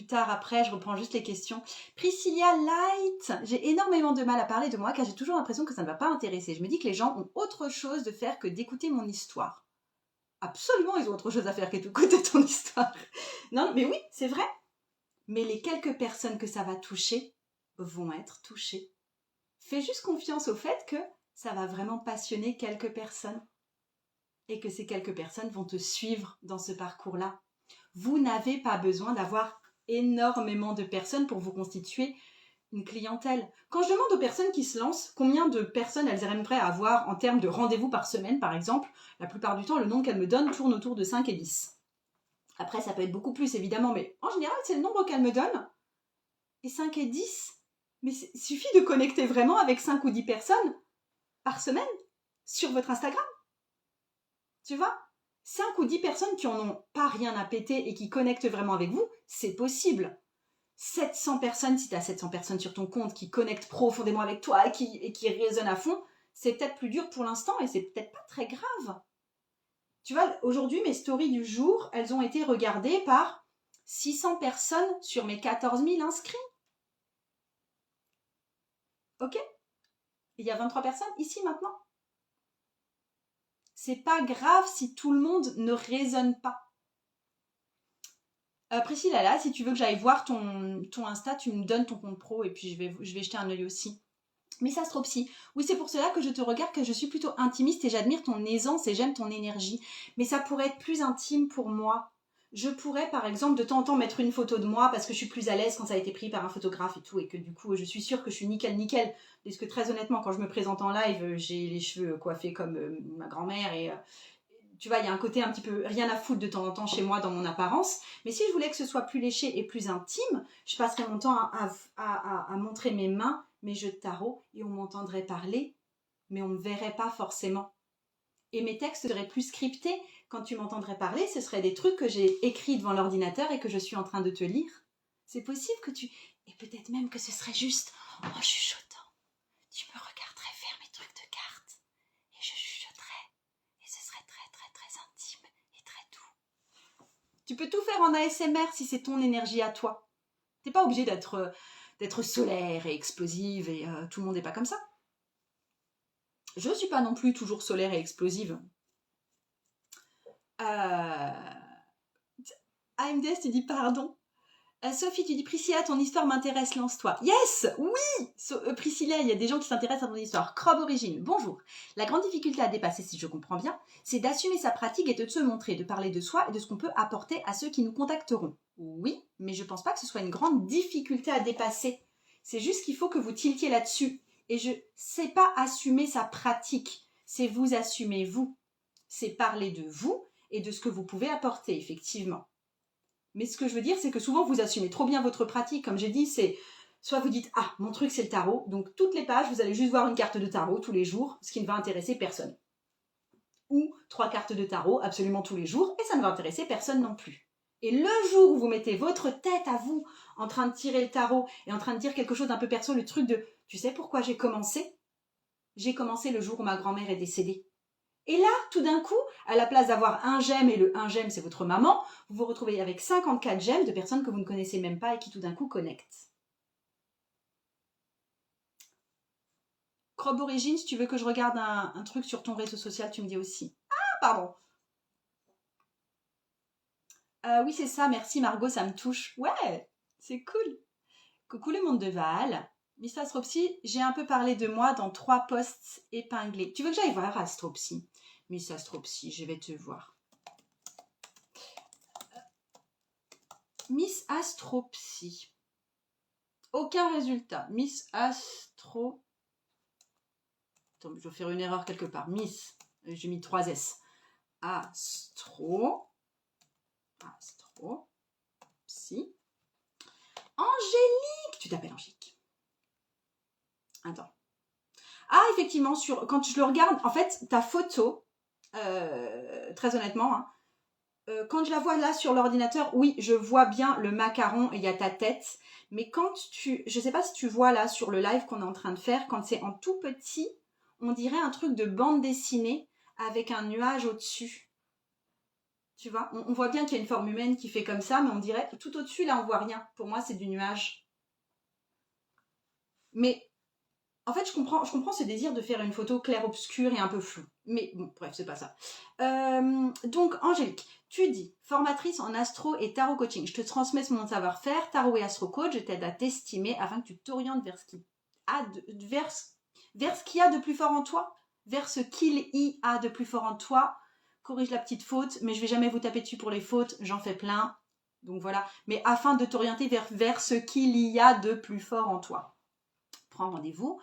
tard après, je reprends juste les questions. Priscilla Light, j'ai énormément de mal à parler de moi car j'ai toujours l'impression que ça ne va pas intéresser. Je me dis que les gens ont autre chose de faire que d'écouter mon histoire. Absolument, ils ont autre chose à faire qu'écouter ton histoire. Non, mais oui, c'est vrai. Mais les quelques personnes que ça va toucher vont être touchées. Fais juste confiance au fait que ça va vraiment passionner quelques personnes. Et que ces quelques personnes vont te suivre dans ce parcours-là. Vous n'avez pas besoin d'avoir énormément de personnes pour vous constituer une clientèle. Quand je demande aux personnes qui se lancent combien de personnes elles aimeraient avoir en termes de rendez-vous par semaine, par exemple, la plupart du temps, le nombre qu'elles me donnent tourne autour de 5 et 10. Après, ça peut être beaucoup plus, évidemment, mais en général, c'est le nombre qu'elles me donnent. Et 5 et 10, mais il suffit de connecter vraiment avec 5 ou 10 personnes par semaine sur votre Instagram. Tu vois, 5 ou 10 personnes qui en ont pas rien à péter et qui connectent vraiment avec vous, c'est possible. 700 personnes, si tu as 700 personnes sur ton compte qui connectent profondément avec toi et qui résonnent à fond, c'est peut-être plus dur pour l'instant et c'est peut-être pas très grave. Tu vois, aujourd'hui, mes stories du jour, elles ont été regardées par 600 personnes sur mes 14 000 inscrits. Ok? Il y a 23 personnes ici maintenant. C'est pas grave si tout le monde ne résonne pas. Priscilla, là, si tu veux que j'aille voir ton Insta, tu me donnes ton compte pro et puis je vais jeter un œil aussi. Miss Astropsy, oui, c'est pour cela que je te regarde, que je suis plutôt intimiste et j'admire ton aisance et j'aime ton énergie. Mais ça pourrait être plus intime pour moi. Je pourrais, par exemple, de temps en temps mettre une photo de moi parce que je suis plus à l'aise quand ça a été pris par un photographe et tout, et que du coup, je suis sûre que je suis nickel. Parce que très honnêtement, quand je me présente en live, j'ai les cheveux coiffés comme ma grand-mère et tu vois, il y a un côté un petit peu rien à foutre de temps en temps chez moi dans mon apparence. Mais si je voulais que ce soit plus léché et plus intime, je passerais mon temps à montrer mes mains, mes jeux de tarot, et on m'entendrait parler, mais on ne me verrait pas forcément. Et mes textes seraient plus scriptés. Quand tu m'entendrais parler, ce seraient des trucs que j'ai écrits devant l'ordinateur et que je suis en train de te lire. C'est possible que tu... Et peut-être même que ce serait juste en chuchotant. Tu me regarderais faire mes trucs de cartes et je chuchoterais. Et ce serait très intime et très doux. Tu peux tout faire en ASMR si c'est ton énergie à toi. T'es pas obligé d'être solaire et explosive et tout le monde n'est pas comme ça. Je suis pas non plus toujours solaire et explosive. AMDS, tu dis pardon. Sophie, tu dis Priscilla, ton histoire m'intéresse, lance-toi. Yes, oui. Priscilla, il y a des gens qui s'intéressent à ton histoire. Crobe Origine, bonjour. La grande difficulté à dépasser, si je comprends bien, c'est d'assumer sa pratique et de se montrer, de parler de soi et de ce qu'on peut apporter à ceux qui nous contacteront. Oui, mais je pense pas que ce soit une grande difficulté à dépasser. C'est juste qu'il faut que vous tiltiez là-dessus. Et je sais pas assumer sa pratique, c'est vous assumer vous. C'est parler de vous et de ce que vous pouvez apporter, effectivement. Mais ce que je veux dire, c'est que souvent, vous assumez trop bien votre pratique. Comme j'ai dit, c'est soit vous dites « Ah, mon truc, c'est le tarot ». Donc, toutes les pages, vous allez juste voir une carte de tarot tous les jours, ce qui ne va intéresser personne. Ou 3 cartes de tarot absolument tous les jours, et ça ne va intéresser personne non plus. Et le jour où vous mettez votre tête à vous en train de tirer le tarot et en train de dire quelque chose d'un peu perso, le truc de « Tu sais pourquoi j'ai commencé ?» J'ai commencé le jour où ma grand-mère est décédée. Et là, tout d'un coup, à la place d'avoir un j'aime, et le un j'aime, c'est votre maman, vous vous retrouvez avec 54 j'aime de personnes que vous ne connaissez même pas et qui tout d'un coup connectent. Crobe Origine, si tu veux que je regarde un truc sur ton réseau social, tu me dis aussi. Ah, pardon. Oui, c'est ça, merci Margot, ça me touche. Ouais, c'est cool. Coucou le monde de Val. Miss Astropsy, j'ai un peu parlé de moi dans 3 posts épinglés. Tu veux que j'aille voir Astropsy? Miss Astropsy, je vais te voir. Miss Astropsy. Aucun résultat. Miss Astro... Attends, je vais faire une erreur quelque part. Miss, j'ai mis 3 S. Astro... Psy. Angélique. Tu t'appelles Angélique. Attends. Ah, effectivement, quand je le regarde, en fait, ta photo, très honnêtement, hein, quand je la vois là sur l'ordinateur, oui, je vois bien le macaron et il y a ta tête. Mais quand je sais pas si tu vois là sur le live qu'on est en train de faire, quand c'est en tout petit, on dirait un truc de bande dessinée avec un nuage au-dessus. Tu vois, on voit bien qu'il y a une forme humaine qui fait comme ça, mais on dirait tout au-dessus, là, on voit rien. Pour moi, c'est du nuage. Mais en fait, je comprends ce désir de faire une photo clair-obscur et un peu floue. Mais bon, bref, c'est pas ça. Donc, Angélique, tu dis, formatrice en astro et tarot coaching. Je te transmets mon savoir-faire, tarot et astro coach. Je t'aide à t'estimer afin que tu t'orientes vers ce qu'il y a de plus fort en toi, vers ce qu'il y a de plus fort en toi. Corrige la petite faute, mais je vais jamais vous taper dessus pour les fautes. J'en fais plein. Donc voilà. Mais afin de t'orienter vers ce qu'il y a de plus fort en toi. Prends rendez-vous.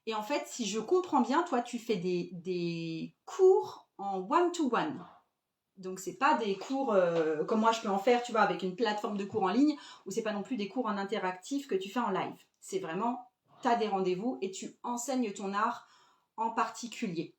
Et en fait, si je comprends bien, toi, tu fais des cours en one-to-one. Donc, c'est pas des cours comme moi, je peux en faire, tu vois, avec une plateforme de cours en ligne, ou c'est pas non plus des cours en interactif que tu fais en live. C'est vraiment, tu as des rendez-vous et tu enseignes ton art en particulier.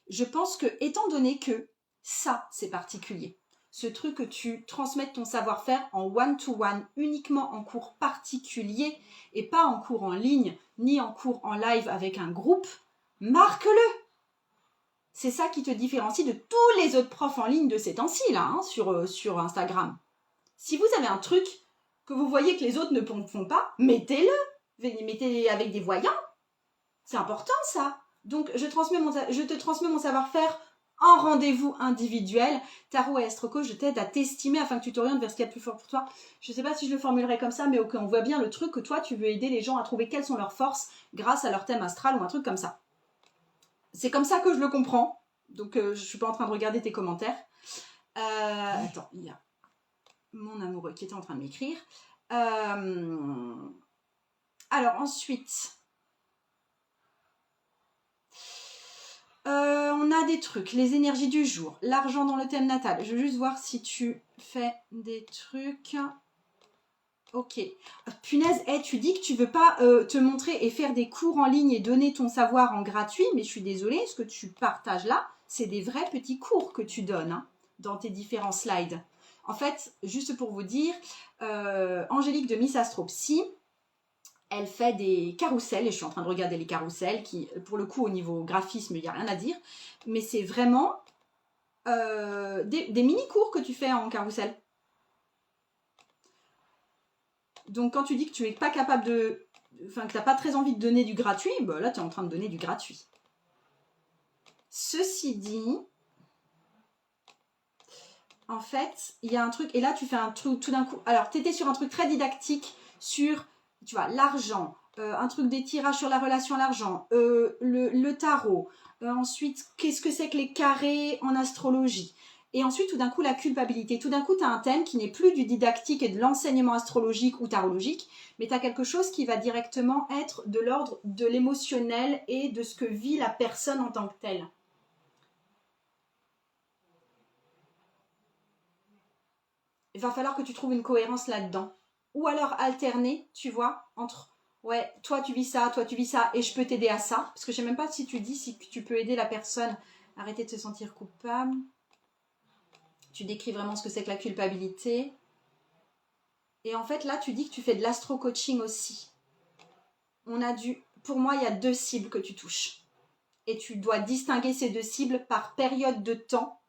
Je pense que, étant donné que ça, c'est particulier, ce truc que tu transmettes ton savoir-faire en one-to-one, uniquement en cours particulier et pas en cours en ligne, ni en cours en live avec un groupe, marque-le. C'est ça qui te différencie de tous les autres profs en ligne de ces temps-ci, là, hein, sur Instagram. Si vous avez un truc que vous voyez que les autres ne font pas, mettez-le. Mettez avec des voyants. C'est important, ça. Donc, je te transmets mon savoir-faire en rendez-vous individuel. Tarot et Astro-Coach, je t'aide à t'estimer afin que tu t'orientes vers ce qu'il y a de plus fort pour toi. Je ne sais pas si je le formulerai comme ça, mais ok, on voit bien le truc que toi, tu veux aider les gens à trouver quelles sont leurs forces grâce à leur thème astral ou un truc comme ça. C'est comme ça que je le comprends. Donc, je ne suis pas en train de regarder tes commentaires. Attends, il y a mon amoureux qui était en train de m'écrire. Alors, ensuite... on a des trucs, les énergies du jour, l'argent dans le thème natal. Je veux juste voir si tu fais des trucs. Ok. Punaise, tu dis que tu veux pas te montrer et faire des cours en ligne et donner ton savoir en gratuit, mais je suis désolée, ce que tu partages là, c'est des vrais petits cours que tu donnes hein, dans tes différents slides. En fait, juste pour vous dire, Angélique de Miss Astropsy, elle fait des carousels, et je suis en train de regarder les carousels, qui, pour le coup, au niveau graphisme, il n'y a rien à dire, mais c'est vraiment des mini-cours que tu fais en carrousel. Donc, quand tu dis que tu n'es pas capable de... Enfin, que tu n'as pas très envie de donner du gratuit, bah là, tu es en train de donner du gratuit. Ceci dit, en fait, il y a un truc, et là, tu fais un truc tout d'un coup... Alors, tu étais sur un truc très didactique sur... Tu vois, l'argent, un truc des tirages sur la relation à l'argent, le tarot, ensuite, qu'est-ce que c'est que les carrés en astrologie? Et ensuite, tout d'un coup, la culpabilité. Tout d'un coup, tu as un thème qui n'est plus du didactique et de l'enseignement astrologique ou tarologique, mais tu as quelque chose qui va directement être de l'ordre de l'émotionnel et de ce que vit la personne en tant que telle. Il va falloir que tu trouves une cohérence là-dedans. Ou alors alterner, tu vois, entre ouais, toi tu vis ça et je peux t'aider à ça. Parce que je ne sais même pas si tu dis si tu peux aider la personne à arrêter de se sentir coupable. Tu décris vraiment ce que c'est que la culpabilité. Et en fait, là, tu dis que tu fais de l'astro-coaching aussi. Pour moi, il y a 2 cibles que tu touches. Et tu dois distinguer ces 2 cibles par période de temps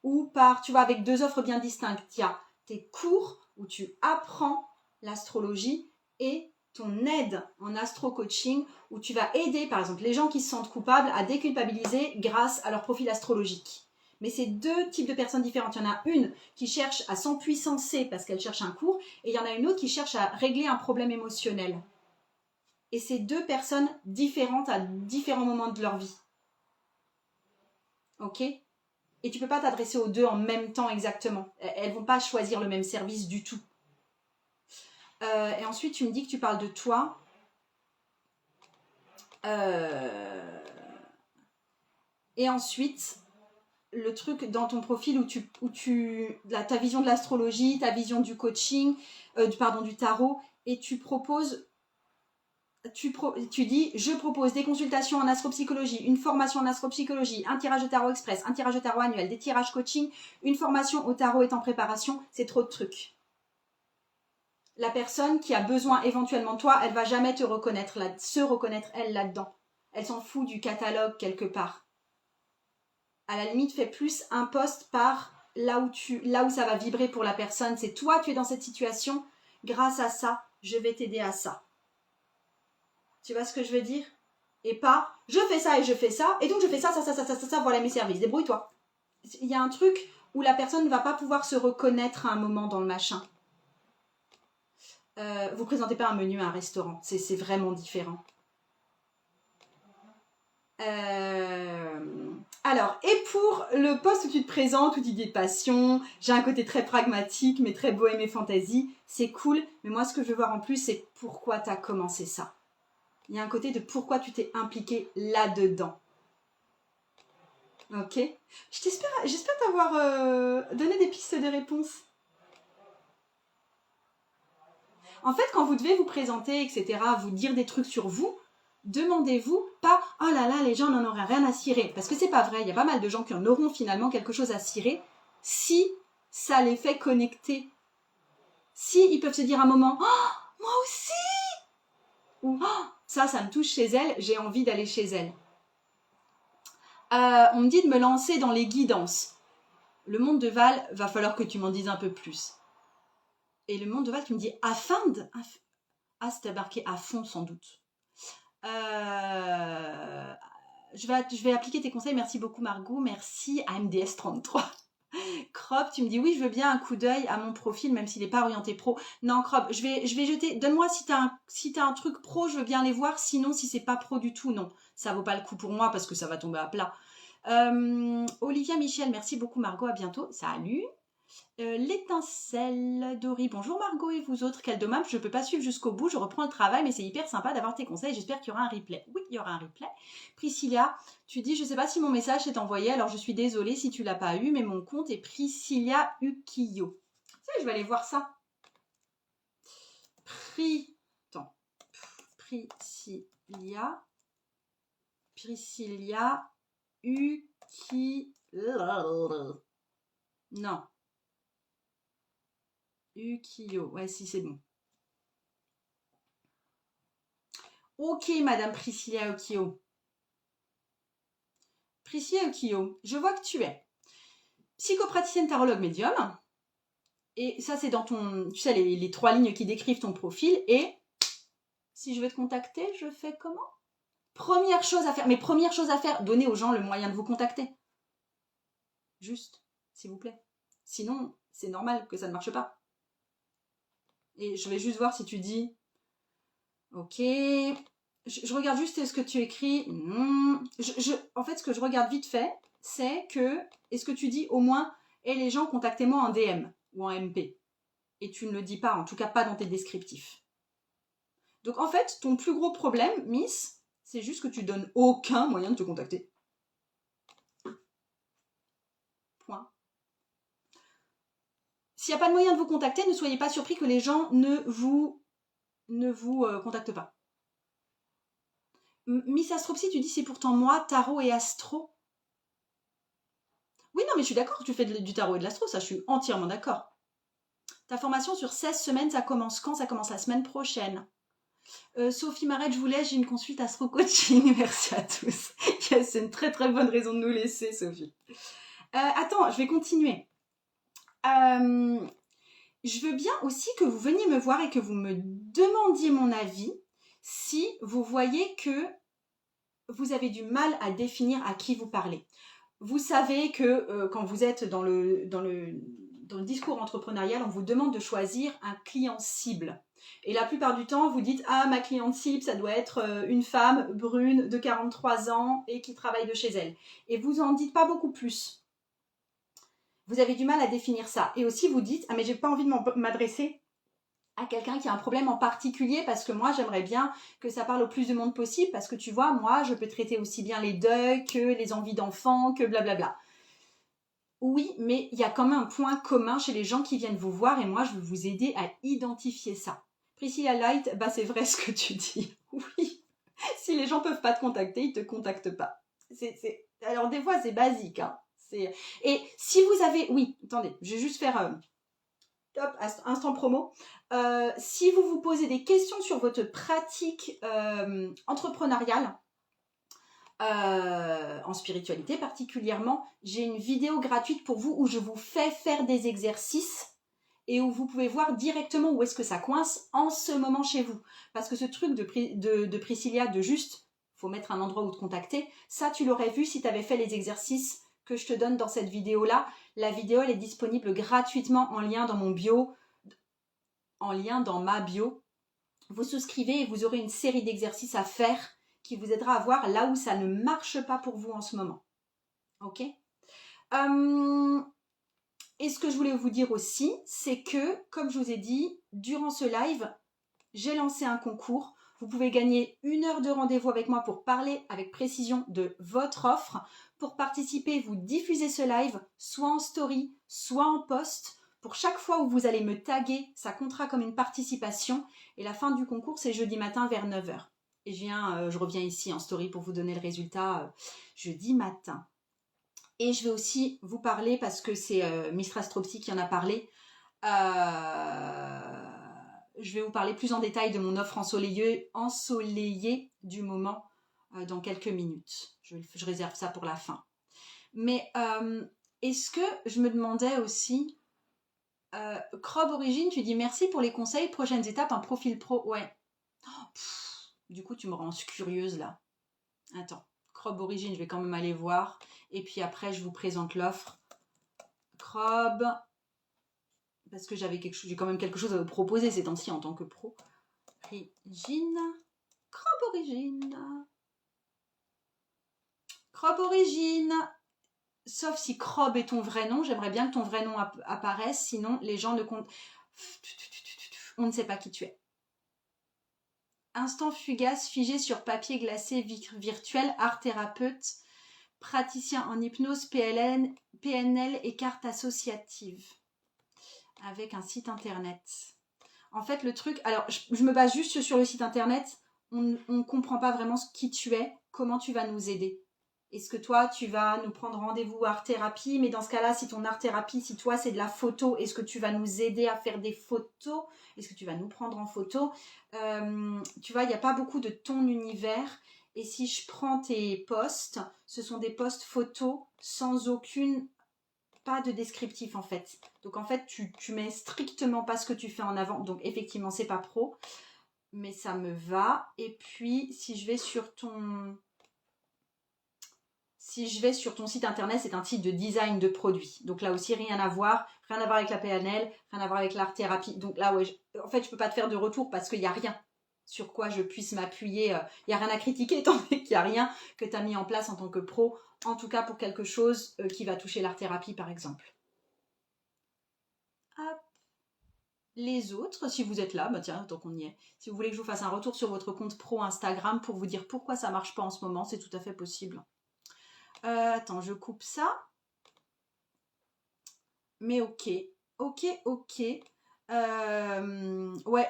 ou par, tu vois, avec 2 offres bien distinctes. Il y a tes cours où tu apprends l'astrologie et ton aide en astro-coaching où tu vas aider, par exemple, les gens qui se sentent coupables à déculpabiliser grâce à leur profil astrologique. Mais c'est 2 types de personnes différentes. Il y en a une qui cherche à s'empuissancer parce qu'elle cherche un cours et il y en a une autre qui cherche à régler un problème émotionnel. Et c'est 2 personnes différentes à différents moments de leur vie. Ok ? Et tu ne peux pas t'adresser aux 2 en même temps exactement. Elles ne vont pas choisir le même service du tout. Et ensuite, tu me dis que tu parles de toi. Et ensuite, le truc dans ton profil où ta vision de l'astrologie, ta vision du coaching, du tarot, et tu proposes... Tu dis, je propose des consultations en astropsychologie, une formation en astropsychologie, un tirage de tarot express, un tirage de tarot annuel, des tirages coaching, une formation au tarot est en préparation, c'est trop de trucs. La personne qui a besoin éventuellement de toi, elle va jamais se reconnaître elle là-dedans. Elle s'en fout du catalogue quelque part. À la limite, fais plus un post par là où ça va vibrer pour la personne. C'est toi, tu es dans cette situation, grâce à ça, je vais t'aider à ça. Tu vois ce que je veux dire? Et pas, je fais ça et je fais ça, et donc je fais ça, voilà mes services, débrouille-toi. Il y a un truc où la personne ne va pas pouvoir se reconnaître à un moment dans le machin. Vous présentez pas un menu à un restaurant, c'est vraiment différent. Alors, et pour le poste où tu te présentes, où tu dis passion, j'ai un côté très pragmatique, mais très bohème et fantaisie, c'est cool, mais moi ce que je veux voir en plus, c'est pourquoi tu as commencé ça. Il y a un côté de pourquoi tu t'es impliqué là-dedans. Ok? J'espère t'avoir donné des pistes de réponse. En fait, quand vous devez vous présenter, etc., vous dire des trucs sur vous, demandez-vous pas « Oh là là, les gens n'en auraient rien à cirer ». Parce que c'est pas vrai, il y a pas mal de gens qui en auront finalement quelque chose à cirer si ça les fait connecter. Si ils peuvent se dire à un moment « Oh, moi aussi !» ou oh, « ça me touche chez elle, j'ai envie d'aller chez elle. » On me dit de me lancer dans les guidances. Le monde de Val, va falloir que tu m'en dises un peu plus. Et le monde de Val, tu me dis afin de... Ah, c'était marqué à fond sans doute. Je vais appliquer tes conseils. Merci beaucoup Margot. Merci à MDS33. Crop, tu me dis oui, je veux bien un coup d'œil à mon profil, même s'il n'est pas orienté pro. Non, Crop, je vais jeter. Donne-moi si t'as un truc pro, je veux bien les voir. Sinon, si c'est pas pro du tout, non. Ça vaut pas le coup pour moi parce que ça va tomber à plat. Olivia Michel, merci beaucoup Margot, à bientôt. Salut. L'étincelle Dory, bonjour Margot et vous autres, quel dommage, je ne peux pas suivre jusqu'au bout, je reprends le travail, mais c'est hyper sympa d'avoir tes conseils, j'espère qu'il y aura un replay. Oui, il y aura un replay. Priscilla, tu dis, je ne sais pas si mon message s'est envoyé, alors je suis désolée si tu ne l'as pas eu, mais mon compte est Priscilla Ukiyo. Tu sais, je vais aller voir ça. Priscilla Uki... Non. Ukiyo, ouais, si c'est bon. Ok, Madame Priscilla Ukiyo. Priscilla Ukiyo, je vois que tu es psychopraticienne tarologue médium. Et ça, c'est dans ton... Tu sais, les 3 lignes qui décrivent ton profil. Et si je veux te contacter, je fais comment? Première chose à faire. Mais première chose à faire, donner aux gens le moyen de vous contacter. Juste, s'il vous plaît. Sinon, c'est normal que ça ne marche pas. Et je vais juste voir si tu dis... Ok, je regarde juste ce que tu écris. En fait, ce que je regarde vite fait, c'est que, est-ce que tu dis au moins, et les gens, contactez-moi en DM ou en MP. Et tu ne le dis pas, en tout cas pas dans tes descriptifs. Donc en fait, ton plus gros problème, Miss, c'est juste que tu donnes aucun moyen de te contacter. Point. S'il n'y a pas de moyen de vous contacter, ne soyez pas surpris que les gens ne vous contactent pas. Miss Astropsy, tu dis c'est pourtant moi, tarot et astro. Oui, non, mais je suis d'accord que tu fais du tarot et de l'astro, ça, je suis entièrement d'accord. Ta formation sur 16 semaines, ça commence quand? Ça commence la semaine prochaine. Sophie Marette, je vous laisse, j'ai une consulte astro-coaching. Merci à tous. Yes, c'est une très très bonne raison de nous laisser, Sophie. Attends, je vais continuer. Je veux bien aussi que vous veniez me voir et que vous me demandiez mon avis si vous voyez que vous avez du mal à définir à qui vous parlez. Vous savez que quand vous êtes dans le discours entrepreneurial, on vous demande de choisir un client cible. Et la plupart du temps, vous dites « Ah, ma cliente cible, ça doit être une femme brune de 43 ans et qui travaille de chez elle. » Et vous en dites pas beaucoup plus. Vous avez du mal à définir ça. Et aussi, vous dites « Ah, mais j'ai pas envie de m'adresser à quelqu'un qui a un problème en particulier parce que moi, j'aimerais bien que ça parle au plus de monde possible parce que tu vois, moi, je peux traiter aussi bien les deuils que les envies d'enfants, que blablabla. » Oui, mais il y a quand même un point commun chez les gens qui viennent vous voir et moi, je veux vous aider à identifier ça. Priscilla Light, bah c'est vrai ce que tu dis. Oui, si les gens peuvent pas te contacter, ils te contactent pas. Alors des fois, c'est basique. Hein. Et si vous avez... Oui, attendez, je vais juste faire... Top, instant promo. Si vous vous posez des questions sur votre pratique entrepreneuriale, en spiritualité particulièrement, j'ai une vidéo gratuite pour vous où je vous fais faire des exercices et où vous pouvez voir directement où est-ce que ça coince en ce moment chez vous. Parce que ce truc de Priscilla, de juste, faut mettre un endroit où te contacter, ça tu l'aurais vu si tu avais fait les exercices que je te donne dans cette vidéo-là. La vidéo, elle est disponible gratuitement en lien dans mon bio, en lien dans ma bio. Vous souscrivez et vous aurez une série d'exercices à faire qui vous aidera à voir là où ça ne marche pas pour vous en ce moment. Ok ? Et ce que je voulais vous dire aussi, c'est que, comme je vous ai dit, durant ce live, j'ai lancé un concours. Vous pouvez gagner 1 heure de rendez-vous avec moi pour parler avec précision de votre offre. Pour participer, vous diffusez ce live, soit en story, soit en post. Pour chaque fois où vous allez me taguer, ça comptera comme une participation. Et la fin du concours, c'est jeudi matin vers 9h. Et je reviens ici en story pour vous donner le résultat jeudi matin. Et je vais aussi vous parler, parce que c'est Mistress Tropsy qui en a parlé, je vais vous parler plus en détail de mon offre ensoleillée du moment dans quelques minutes. Je réserve ça pour la fin. Mais est-ce que je me demandais aussi, Crob Origine, tu dis merci pour les conseils, prochaines étapes, un profil pro. Ouais. Du coup, tu me rends curieuse là. Attends, Crob Origine, je vais quand même aller voir. Et puis après, je vous présente l'offre. Crob, parce que j'ai quand même quelque chose à vous proposer ces temps-ci en tant que pro. Origine, Crob Origine. Crob Origine. Sauf si Crob est ton vrai nom, j'aimerais bien que ton vrai nom apparaisse, sinon les gens ne comptent. On ne sait pas qui tu es. Instant fugace, figé sur papier glacé virtuel, art thérapeute, praticien en hypnose, PNL et carte associative. Avec un site internet. En fait, le truc... Alors, je me base juste sur le site internet. On ne comprend pas vraiment qui tu es, comment tu vas nous aider. Est-ce que toi, tu vas nous prendre rendez-vous art thérapie? Mais dans ce cas-là, si ton art thérapie, si toi, c'est de la photo, est-ce que tu vas nous aider à faire des photos? Est-ce que tu vas nous prendre en photo? Tu vois, il n'y a pas beaucoup de ton univers. Et si je prends tes posts, ce sont des posts photos sans pas de descriptif en fait. Donc en fait, tu mets strictement pas ce que tu fais en avant. Donc effectivement, c'est pas pro. Mais ça me va. Et puis, si je vais sur ton site internet, c'est un site de design de produits. Donc là aussi, rien à voir avec la PNL, rien à voir avec l'art thérapie. Donc là, ouais, en fait, je peux pas te faire de retour parce qu'il n'y a rien sur quoi je puisse m'appuyer. Il n'y a rien à critiquer étant donné qu'il n'y a rien que tu as mis en place en tant que pro, en tout cas pour quelque chose qui va toucher l'art thérapie par exemple. Hop. Les autres, si vous êtes là, bah tiens, tant qu'on y est, si vous voulez que je vous fasse un retour sur votre compte pro Instagram pour vous dire pourquoi ça marche pas en ce moment, c'est tout à fait possible. Attends, je coupe ça. Mais ok. Ouais,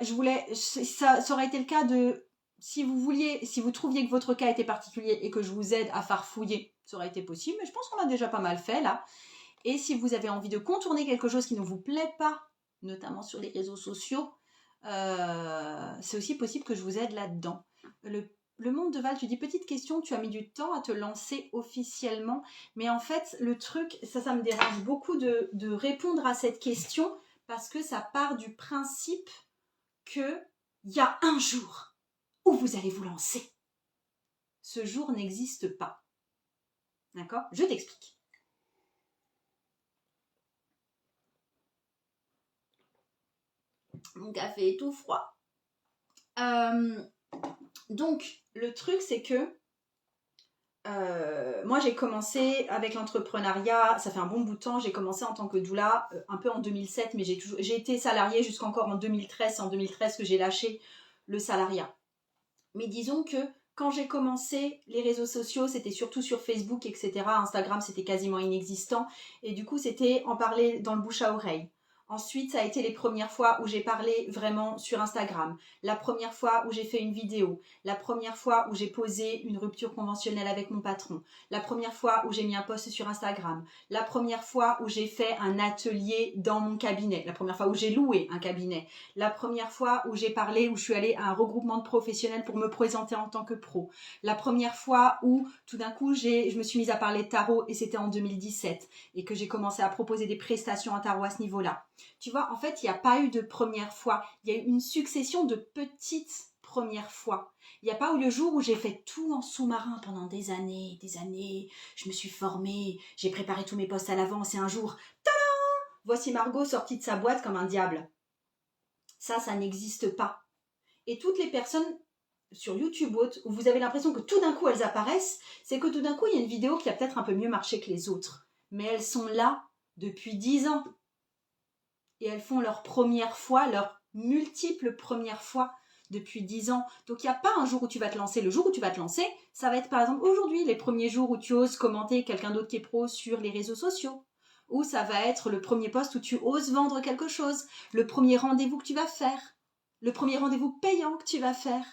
je voulais... Ça aurait été le cas de... Si vous trouviez que votre cas était particulier et que je vous aide à farfouiller, ça aurait été possible. Mais je pense qu'on a déjà pas mal fait là. Et si vous avez envie de contourner quelque chose qui ne vous plaît pas, notamment sur les réseaux sociaux, c'est aussi possible que je vous aide là-dedans. Le monde de Val, tu dis petite question, tu as mis du temps à te lancer officiellement, mais en fait le truc, ça me dérange beaucoup de répondre à cette question parce que ça part du principe qu'il y a un jour où vous allez vous lancer. Ce jour n'existe pas. D'accord? Je t'explique. Mon café est tout froid. Donc, le truc, c'est que moi, j'ai commencé avec l'entrepreneuriat, ça fait un bon bout de temps. J'ai commencé en tant que doula, un peu en 2007, mais j'ai été salariée jusqu'encore en 2013. C'est en 2013 que j'ai lâché le salariat. Mais disons que quand j'ai commencé, les réseaux sociaux, c'était surtout sur Facebook, etc. Instagram, c'était quasiment inexistant. Et du coup, c'était en parler dans le bouche à oreille. Ensuite, ça a été les premières fois où j'ai parlé vraiment sur Instagram. La première fois où j'ai fait une vidéo. La première fois où j'ai posé une rupture conventionnelle avec mon patron. La première fois où j'ai mis un post sur Instagram. La première fois où j'ai fait un atelier dans mon cabinet. La première fois où j'ai loué un cabinet. La première fois où j'ai parlé, où je suis allée à un regroupement de professionnels pour me présenter en tant que pro. La première fois où tout d'un coup je me suis mise à parler de tarot et c'était en 2017 et que j'ai commencé à proposer des prestations à tarot à ce niveau-là. Tu vois, en fait, il n'y a pas eu de première fois. Il y a eu une succession de petites premières fois. Il n'y a pas eu le jour où j'ai fait tout en sous-marin pendant des années. Je me suis formée, j'ai préparé tous mes posts à l'avance et un jour, tadam, voici Margot sortie de sa boîte comme un diable. Ça n'existe pas. Et toutes les personnes sur YouTube où vous avez l'impression que tout d'un coup elles apparaissent, c'est que tout d'un coup il y a une vidéo qui a peut-être un peu mieux marché que les autres. Mais elles sont là depuis 10 ans. Et elles font leur première fois, leur multiple première fois depuis 10 ans. Donc il n'y a pas un jour où tu vas te lancer. Le jour où tu vas te lancer, ça va être par exemple aujourd'hui, les premiers jours où tu oses commenter quelqu'un d'autre qui est pro sur les réseaux sociaux. Ou ça va être le premier post où tu oses vendre quelque chose. Le premier rendez-vous que tu vas faire. Le premier rendez-vous payant que tu vas faire.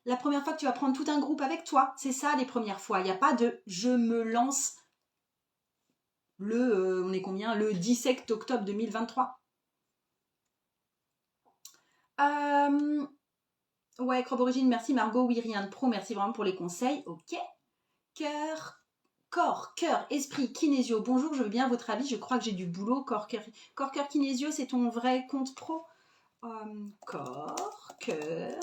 La première fois que tu vas prendre tout un groupe avec toi. C'est ça les premières fois. Il n'y a pas de « je me lance ». on est combien? Le 17 octobre 2023. Ouais, Crobe Origine, merci Margot. Oui, rien de pro, merci vraiment pour les conseils. Ok. Corps, cœur, esprit, kinésio. Bonjour, je veux bien votre avis. Je crois que j'ai du boulot. Corps, cœur, kinésio, c'est ton vrai compte pro. Corps, cœur,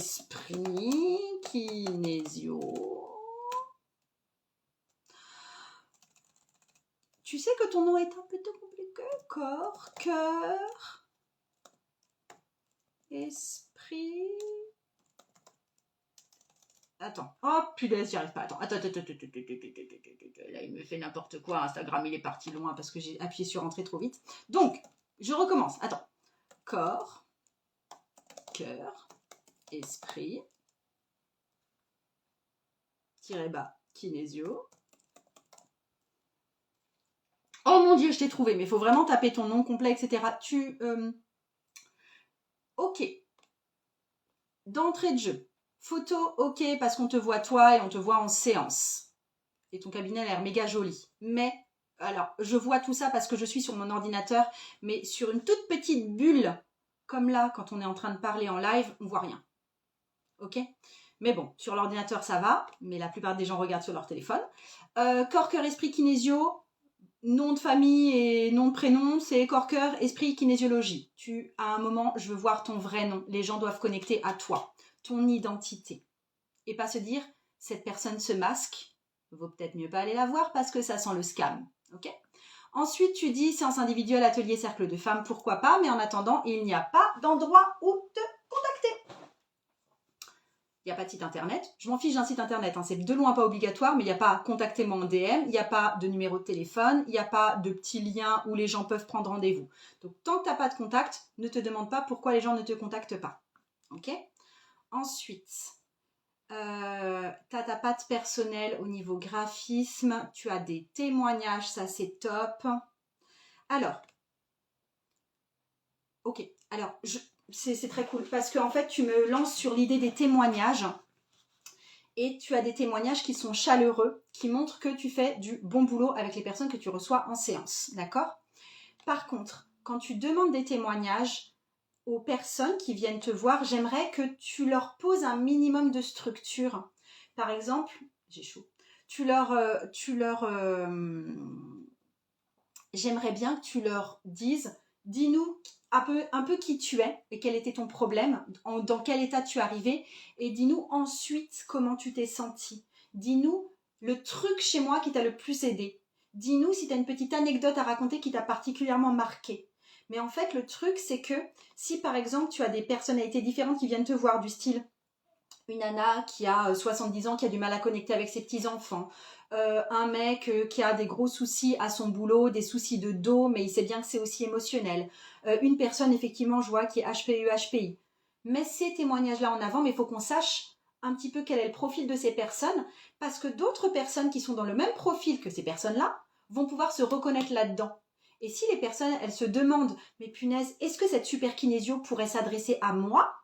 esprit, kinésio. Tu sais que ton nom est un peu compliqué. Corps, cœur, esprit. Attends. Oh punaise, j'y arrive pas. Attends. Là, il me fait n'importe quoi. Instagram, il est parti loin parce que j'ai appuyé sur entrée trop vite. Donc, je recommence. Attends. Corps, cœur, esprit, tiré bas, kinésio. Oh mon Dieu, je t'ai trouvé. Mais il faut vraiment taper ton nom complet, etc. Ok. D'entrée de jeu. Photo, ok, parce qu'on te voit toi et on te voit en séance. Et ton cabinet a l'air méga joli. Mais, alors, je vois tout ça parce que je suis sur mon ordinateur, mais sur une toute petite bulle, comme là, quand on est en train de parler en live, on voit rien. Ok? Mais bon, sur l'ordinateur, ça va, mais la plupart des gens regardent sur leur téléphone. Corps, cœur, esprit, kinésio, nom de famille et nom de prénom, c'est corps, cœur, esprit, kinésiologie. À un moment, je veux voir ton vrai nom. Les gens doivent connecter à toi, ton identité. Et pas se dire, cette personne se masque, vaut peut-être mieux pas aller la voir parce que ça sent le scam. Ok ? Ensuite, tu dis séance individuelle, atelier, cercle de femmes, pourquoi pas, mais en attendant, il n'y a pas d'endroit où te contacter. Il n'y a pas de site internet. Je m'en fiche d'un site internet, hein. C'est de loin pas obligatoire, mais il n'y a pas contactez-moi en DM, il n'y a pas de numéro de téléphone, il n'y a pas de petits liens où les gens peuvent prendre rendez-vous. Donc, tant que tu n'as pas de contact, ne te demande pas pourquoi les gens ne te contactent pas. Ok ? Ensuite, tu as ta patte personnelle au niveau graphisme, tu as des témoignages, ça c'est top. Alors, ok, alors c'est très cool parce qu'en fait tu me lances sur l'idée des témoignages et tu as des témoignages qui sont chaleureux, qui montrent que tu fais du bon boulot avec les personnes que tu reçois en séance, d'accord? Par contre, quand tu demandes des témoignages aux personnes qui viennent te voir, j'aimerais que tu leur poses un minimum de structure. Par exemple, j'ai chaud. J'aimerais bien que tu leur dises, dis-nous un peu qui tu es et quel était ton problème, dans quel état tu es arrivé, et dis-nous ensuite comment tu t'es senti. Dis-nous le truc chez moi qui t'a le plus aidé. Dis-nous si tu as une petite anecdote à raconter qui t'a particulièrement marqué. Mais en fait, le truc, c'est que si par exemple tu as des personnalités différentes qui viennent te voir, du style une nana qui a 70 ans, qui a du mal à connecter avec ses petits-enfants, un mec qui a des gros soucis à son boulot, des soucis de dos, mais il sait bien que c'est aussi émotionnel. Une personne, effectivement, je vois, qui est HPU, HPI. Mets ces témoignages-là en avant, mais il faut qu'on sache un petit peu quel est le profil de ces personnes, parce que d'autres personnes qui sont dans le même profil que ces personnes-là vont pouvoir se reconnaître là-dedans. Et si les personnes, elles se demandent, mais punaise, est-ce que cette super kinésio pourrait s'adresser à moi ?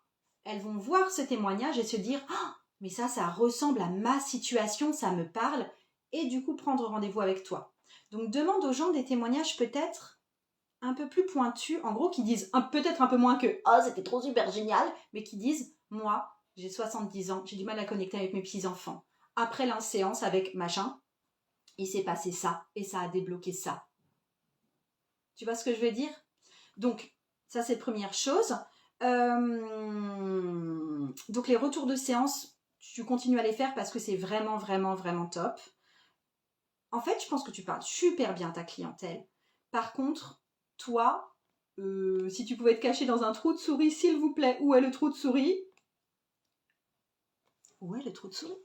Elles vont voir ce témoignage et se dire oh, mais ça ressemble à ma situation, ça me parle, et du coup prendre rendez-vous avec toi. Donc demande aux gens des témoignages peut-être un peu plus pointus, en gros qui disent peut-être un peu moins que oh c'était trop super génial, mais qui disent moi j'ai 70 ans, j'ai du mal à connecter avec mes petits-enfants. Après la séance avec machin, il s'est passé ça et ça a débloqué ça. Tu vois ce que je veux dire? Donc ça c'est la première chose. Donc les retours de séance, tu continues à les faire parce que c'est vraiment, vraiment, vraiment top. En fait, je pense que tu parles super bien à ta clientèle. Par contre, toi, si tu pouvais te cacher dans un trou de souris, s'il vous plaît, où est le trou de souris? Où est le trou de souris?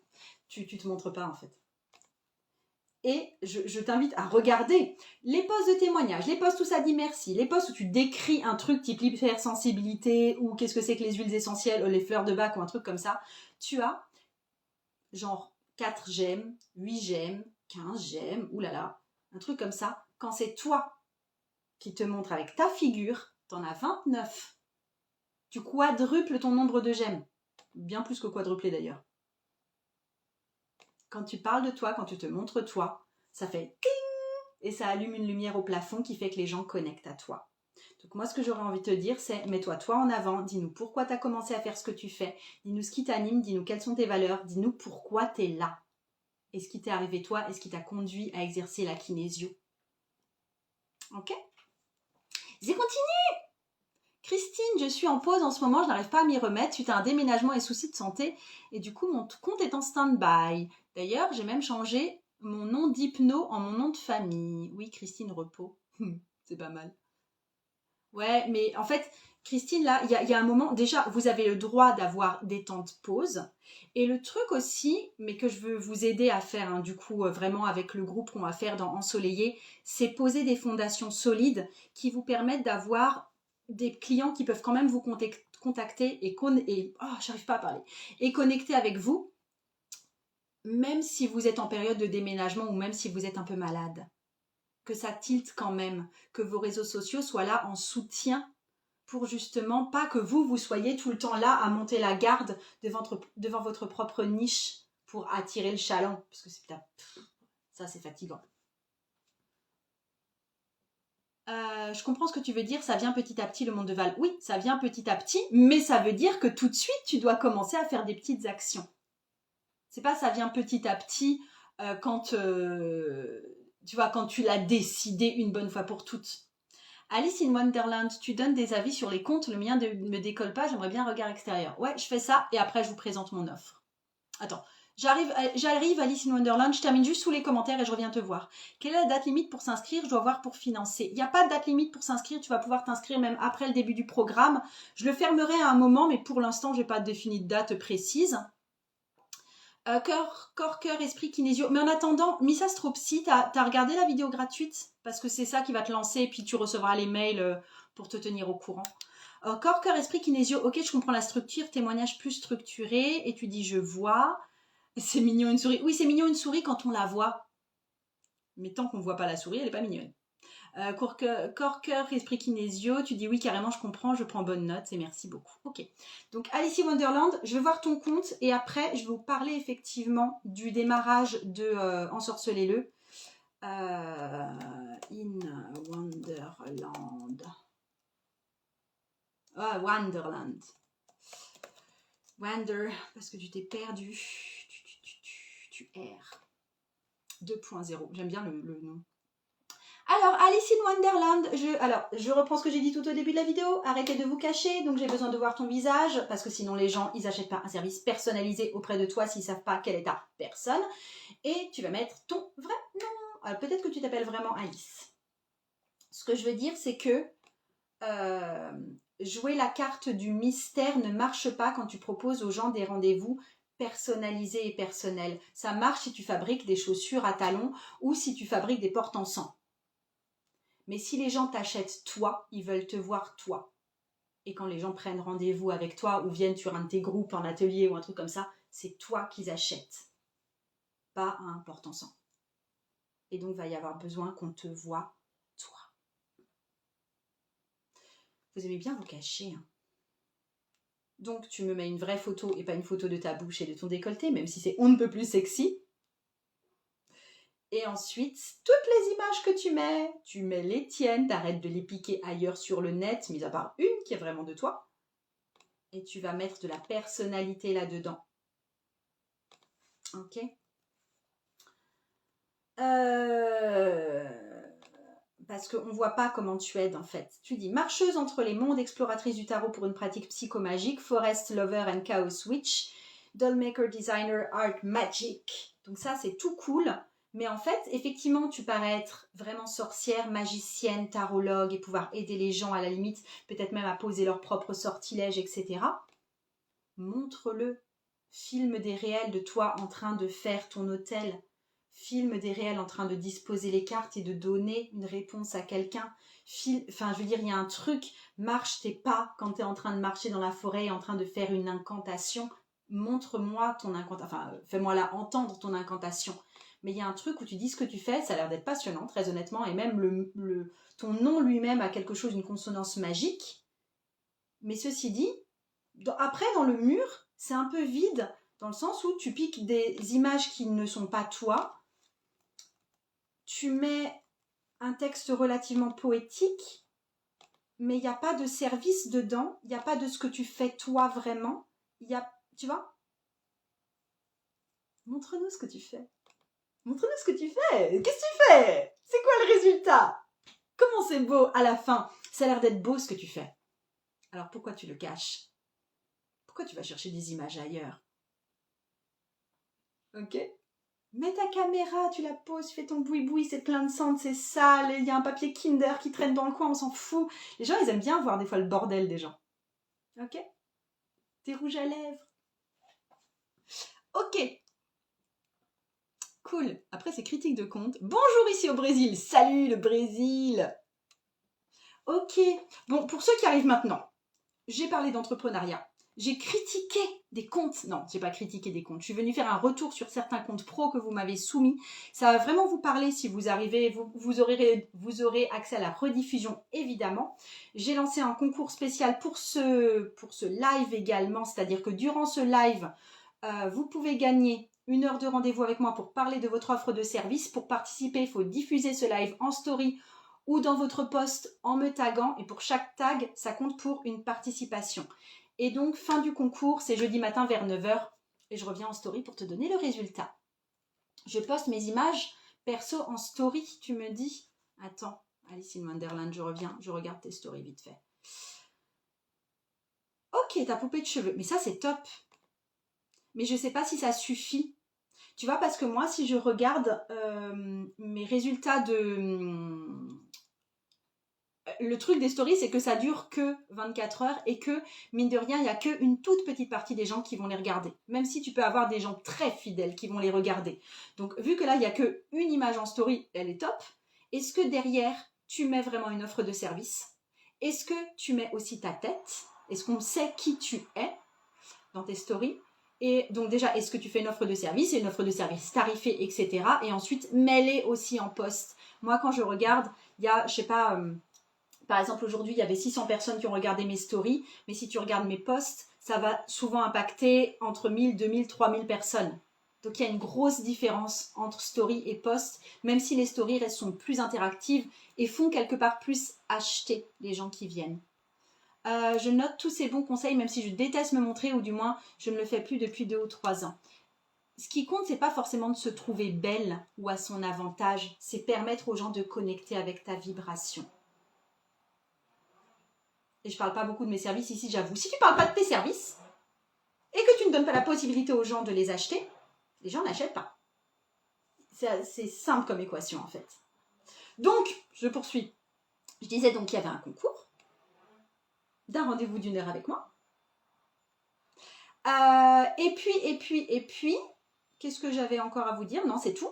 Tu te montres pas en fait. Et je t'invite à regarder les posts de témoignages, les posts où ça dit merci, les posts où tu décris un truc type l'hypersensibilité ou qu'est-ce que c'est que les huiles essentielles, les fleurs de bac ou un truc comme ça. Tu as genre 4 j'aime, 8 j'aime, 15 j'aime, oulala, un truc comme ça. Quand c'est toi qui te montre avec ta figure, t'en as 29. Tu quadruples ton nombre de j'aime. Bien plus que quadruplé d'ailleurs. Quand tu parles de toi, quand tu te montres toi, ça fait ting et ça allume une lumière au plafond qui fait que les gens connectent à toi. Donc moi, ce que j'aurais envie de te dire, c'est mets-toi toi en avant, dis-nous pourquoi tu as commencé à faire ce que tu fais, dis-nous ce qui t'anime, dis-nous quelles sont tes valeurs, dis-nous pourquoi tu es là. Et ce qui t'est arrivé toi, et ce qui t'a conduit à exercer la kinésio. Ok? J'ai continué. Christine, je suis en pause en ce moment, je n'arrive pas à m'y remettre suite à un déménagement et soucis de santé. Et du coup, mon compte est en stand-by. D'ailleurs, j'ai même changé mon nom d'hypno en mon nom de famille. Oui, Christine Repos. C'est pas mal. Ouais, mais en fait, Christine, là, il y a un moment, déjà, vous avez le droit d'avoir des temps de pause. Et le truc aussi, mais que je veux vous aider à faire, hein, du coup, vraiment avec le groupe qu'on va faire dans Ensoleillé, c'est poser des fondations solides qui vous permettent d'avoir des clients qui peuvent quand même vous contacter j'arrive pas à parler, et connecter avec vous, même si vous êtes en période de déménagement ou même si vous êtes un peu malade. Que ça tilte quand même, que vos réseaux sociaux soient là en soutien pour justement pas que vous soyez tout le temps là à monter la garde devant votre propre niche pour attirer le chaland, parce que ça c'est fatigant. Je comprends ce que tu veux dire, ça vient petit à petit le monde de Val. Oui, ça vient petit à petit, mais ça veut dire que tout de suite tu dois commencer à faire des petites actions. C'est pas ça vient petit à petit quand tu l'as décidé une bonne fois pour toutes. Alice in Wonderland, tu donnes des avis sur les comptes, le mien ne me décolle pas, j'aimerais bien un regard extérieur. Ouais, je fais ça et après je vous présente mon offre. Attends, j'arrive Alice in Wonderland, je termine juste sous les commentaires et je reviens te voir. Quelle est la date limite pour s'inscrire? Je dois voir pour financer. Il n'y a pas de date limite pour s'inscrire, tu vas pouvoir t'inscrire même après le début du programme. Je le fermerai à un moment, mais pour l'instant, je n'ai pas défini de date précise. Corps, cœur, esprit, kinésio. Mais en attendant, Miss Astropsy, t'as regardé la vidéo gratuite? Parce que c'est ça qui va te lancer et puis tu recevras les mails pour te tenir au courant. Corps, cœur, esprit, kinésio. Ok, je comprends la structure, témoignage plus structuré. Et tu dis, je vois. C'est mignon une souris. Oui, c'est mignon une souris quand on la voit. Mais tant qu'on ne voit pas la souris, elle n'est pas mignonne. Corps, cœur, esprit kinésio, tu dis oui, carrément, je comprends, je prends bonne note et merci beaucoup. Ok, donc Alice in Wonderland, je vais voir ton compte et après, je vais vous parler effectivement du démarrage de Ensorcelez-le. In Wonderland. Ah, Wonderland. Wander, parce que tu t'es perdu. Tu erres. 2.0, j'aime bien le nom. Alors, Alice in Wonderland, je reprends ce que j'ai dit tout au début de la vidéo. Arrêtez de vous cacher, donc j'ai besoin de voir ton visage, parce que sinon les gens, ils n'achètent pas un service personnalisé auprès de toi s'ils ne savent pas quelle est ta personne. Et tu vas mettre ton vrai nom. Alors, peut-être que tu t'appelles vraiment Alice. Ce que je veux dire, c'est que jouer la carte du mystère ne marche pas quand tu proposes aux gens des rendez-vous personnalisés et personnels. Ça marche si tu fabriques des chaussures à talons ou si tu fabriques des portes en sang. Mais si les gens t'achètent toi, ils veulent te voir toi. Et quand les gens prennent rendez-vous avec toi ou viennent sur un de tes groupes en atelier ou un truc comme ça, c'est toi qu'ils achètent, pas un porte-en-sang. Et donc, il va y avoir besoin qu'on te voie toi. Vous aimez bien vous cacher. Hein. Donc, tu me mets une vraie photo et pas une photo de ta bouche et de ton décolleté, même si c'est on ne peut plus sexy. Et ensuite, toutes les images que tu mets les tiennes, t'arrêtes de les piquer ailleurs sur le net, mis à part une qui est vraiment de toi. Et tu vas mettre de la personnalité là-dedans. Ok. Parce qu'on ne voit pas comment tu aides en fait. Tu dis marcheuse entre les mondes, exploratrice du tarot pour une pratique psychomagique, forest lover and chaos witch, dollmaker, designer, art magic. Donc ça c'est tout cool. Mais en fait, effectivement, tu parais être vraiment sorcière, magicienne, tarologue et pouvoir aider les gens à la limite, peut-être même à poser leurs propres sortilèges, etc. Montre-le. Filme des réels de toi en train de faire ton hôtel. Filme des réels en train de disposer les cartes et de donner une réponse à quelqu'un. Enfin, je veux dire, il y a un truc. Marche tes pas quand tu es en train de marcher dans la forêt et en train de faire une incantation. Montre-moi ton incantation. Enfin, fais-moi là entendre ton incantation. Mais il y a un truc où tu dis ce que tu fais, ça a l'air d'être passionnant, très honnêtement, et même ton nom lui-même a quelque chose, une consonance magique. Mais ceci dit, après, dans le mur, c'est un peu vide. dans le sens où tu piques des images qui ne sont pas toi, tu mets un texte relativement poétique, mais il n'y a pas de service dedans, il n'y a pas de ce que tu fais toi vraiment, il y a, tu vois? Montre-nous ce que tu fais. Montre-nous ce que tu fais. Qu'est-ce que tu fais? C'est quoi le résultat? Comment c'est beau à la fin? Ça a l'air d'être beau ce que tu fais. Alors pourquoi tu le caches? Pourquoi tu vas chercher des images ailleurs? Ok? Mets ta caméra, tu la poses, fais ton boui-boui, c'est plein de sang, c'est sale, il y a un papier Kinder qui traîne dans le coin, on s'en fout. Les gens, ils aiment bien voir des fois le bordel des gens. Ok? T'es rouge à lèvres. Ok. Cool. Après, c'est critique de compte. Bonjour ici au Brésil. Salut le Brésil. Ok. Bon, pour ceux qui arrivent maintenant, j'ai parlé d'entrepreneuriat. J'ai critiqué des comptes. Non, j'ai pas critiqué des comptes. Je suis venue faire un retour sur certains comptes pro que vous m'avez soumis. Ça va vraiment vous parler si vous arrivez. Vous aurez accès à la rediffusion, évidemment. J'ai lancé un concours spécial pour ce live également. C'est-à-dire que durant ce live, vous pouvez gagner 1 heure de rendez-vous avec moi pour parler de votre offre de service. Pour participer, il faut diffuser ce live en story ou dans votre post en me taguant. Et pour chaque tag, ça compte pour une participation. Et donc, fin du concours, c'est jeudi matin vers 9h. Et je reviens en story pour te donner le résultat. Je poste mes images perso en story, tu me dis. Attends, Alice in Wonderland, je reviens, je regarde tes stories vite fait. Ok, ta poupée de cheveux. Mais ça, c'est top. Mais je ne sais pas si ça suffit. Tu vois, parce que moi, si je regarde mes résultats le truc des stories, c'est que ça dure que 24 heures et que, mine de rien, il n'y a qu'une toute petite partie des gens qui vont les regarder. Même si tu peux avoir des gens très fidèles qui vont les regarder. Donc, vu que là, il n'y a qu'une image en story, elle est top. Est-ce que derrière, tu mets vraiment une offre de service? Est-ce que tu mets aussi ta tête? Est-ce qu'on sait qui tu es dans tes stories? Et donc déjà, est-ce que tu fais une offre de service? Et une offre de service tarifée, etc. Et ensuite, mets-les aussi en post. Moi, quand je regarde, il y a, je sais pas... par exemple, aujourd'hui, il y avait 600 personnes qui ont regardé mes stories, mais si tu regardes mes posts, ça va souvent impacter entre 1000, 2000, 3000 personnes. Donc, il y a une grosse différence entre story et post, même si les stories sont plus interactives et font quelque part plus acheter les gens qui viennent. Je note tous ces bons conseils, même si je déteste me montrer, ou du moins, je ne le fais plus depuis 2 ou 3 ans. Ce qui compte, c'est pas forcément de se trouver belle ou à son avantage, c'est permettre aux gens de connecter avec ta vibration. Et je parle pas beaucoup de mes services ici, j'avoue. Si tu parles pas de tes services et que tu ne donnes pas la possibilité aux gens de les acheter, les gens n'achètent pas. C'est simple comme équation en fait. Donc, je poursuis. Je disais donc qu'il y avait un concours d'un rendez-vous d'1 heure avec moi. Et puis, qu'est-ce que j'avais encore à vous dire? Non, c'est tout.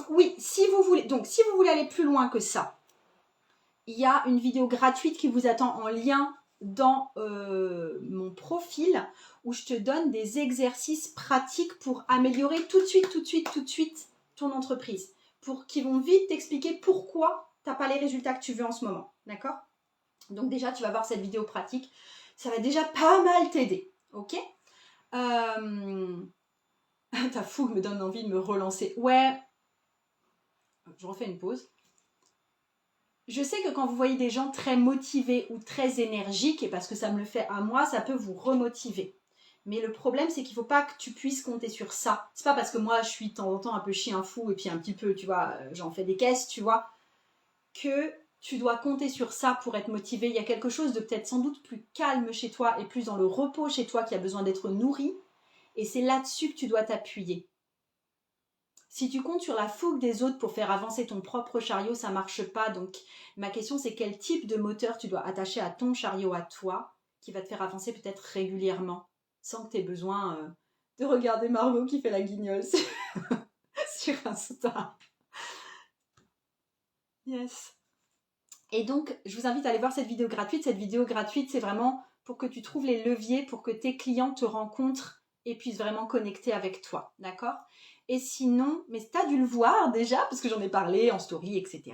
Oui, si vous voulez aller plus loin que ça, il y a une vidéo gratuite qui vous attend en lien dans mon profil où je te donne des exercices pratiques pour améliorer tout de suite ton entreprise. Qui vont vite t'expliquer pourquoi tu n'as pas les résultats que tu veux en ce moment. D'accord? Donc déjà, tu vas voir cette vidéo pratique. Ça va déjà pas mal t'aider. Ok? Ta fougue me donne envie de me relancer. Ouais. Je refais une pause. Je sais que quand vous voyez des gens très motivés ou très énergiques, et parce que ça me le fait à moi, ça peut vous remotiver. Mais le problème, c'est qu'il ne faut pas que tu puisses compter sur ça. C'est pas parce que moi, je suis de temps en temps un peu chien fou et puis un petit peu, tu vois, j'en fais des caisses, tu vois, que tu dois compter sur ça pour être motivé. Il y a quelque chose de peut-être sans doute plus calme chez toi et plus dans le repos chez toi qui a besoin d'être nourri. Et c'est là-dessus que tu dois t'appuyer. Si tu comptes sur la fougue des autres pour faire avancer ton propre chariot, ça ne marche pas. Donc, ma question, c'est quel type de moteur tu dois attacher à ton chariot à toi, qui va te faire avancer peut-être régulièrement, sans que tu aies besoin de regarder Margot qui fait la guignole sur Insta. Yes. Et donc, je vous invite à aller voir cette vidéo gratuite. Cette vidéo gratuite, c'est vraiment pour que tu trouves les leviers, pour que tes clients te rencontrent et puissent vraiment connecter avec toi. D'accord ? Et sinon, mais tu as dû le voir déjà, parce que j'en ai parlé en story, etc.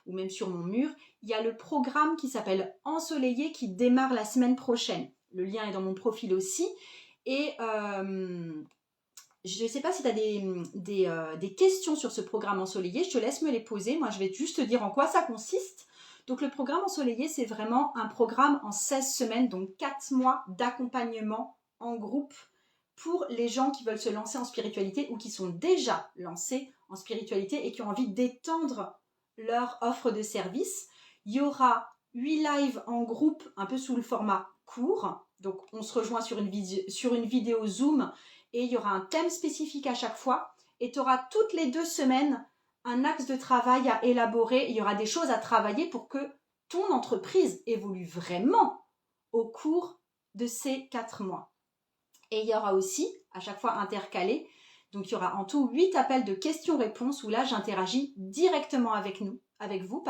Ou même sur mon mur, il y a le programme qui s'appelle Ensoleillé qui démarre la semaine prochaine. Le lien est dans mon profil aussi. Et je ne sais pas si tu as des questions sur ce programme ensoleillé, je te laisse me les poser. Moi, je vais juste te dire en quoi ça consiste. Donc, le programme ensoleillé, c'est vraiment un programme en 16 semaines, donc 4 mois d'accompagnement en groupe pour les gens qui veulent se lancer en spiritualité ou qui sont déjà lancés en spiritualité et qui ont envie d'étendre leur offre de service. Il y aura 8 lives en groupe, un peu sous le format court. Donc, on se rejoint sur une vidéo Zoom et il y aura un thème spécifique à chaque fois. Et tu auras toutes les 2 semaines un axe de travail à élaborer. Il y aura des choses à travailler pour que ton entreprise évolue vraiment au cours de ces 4 mois. Et il y aura aussi, à chaque fois intercalé, donc il y aura en tout 8 appels de questions-réponses où là j'interagis directement avec vous.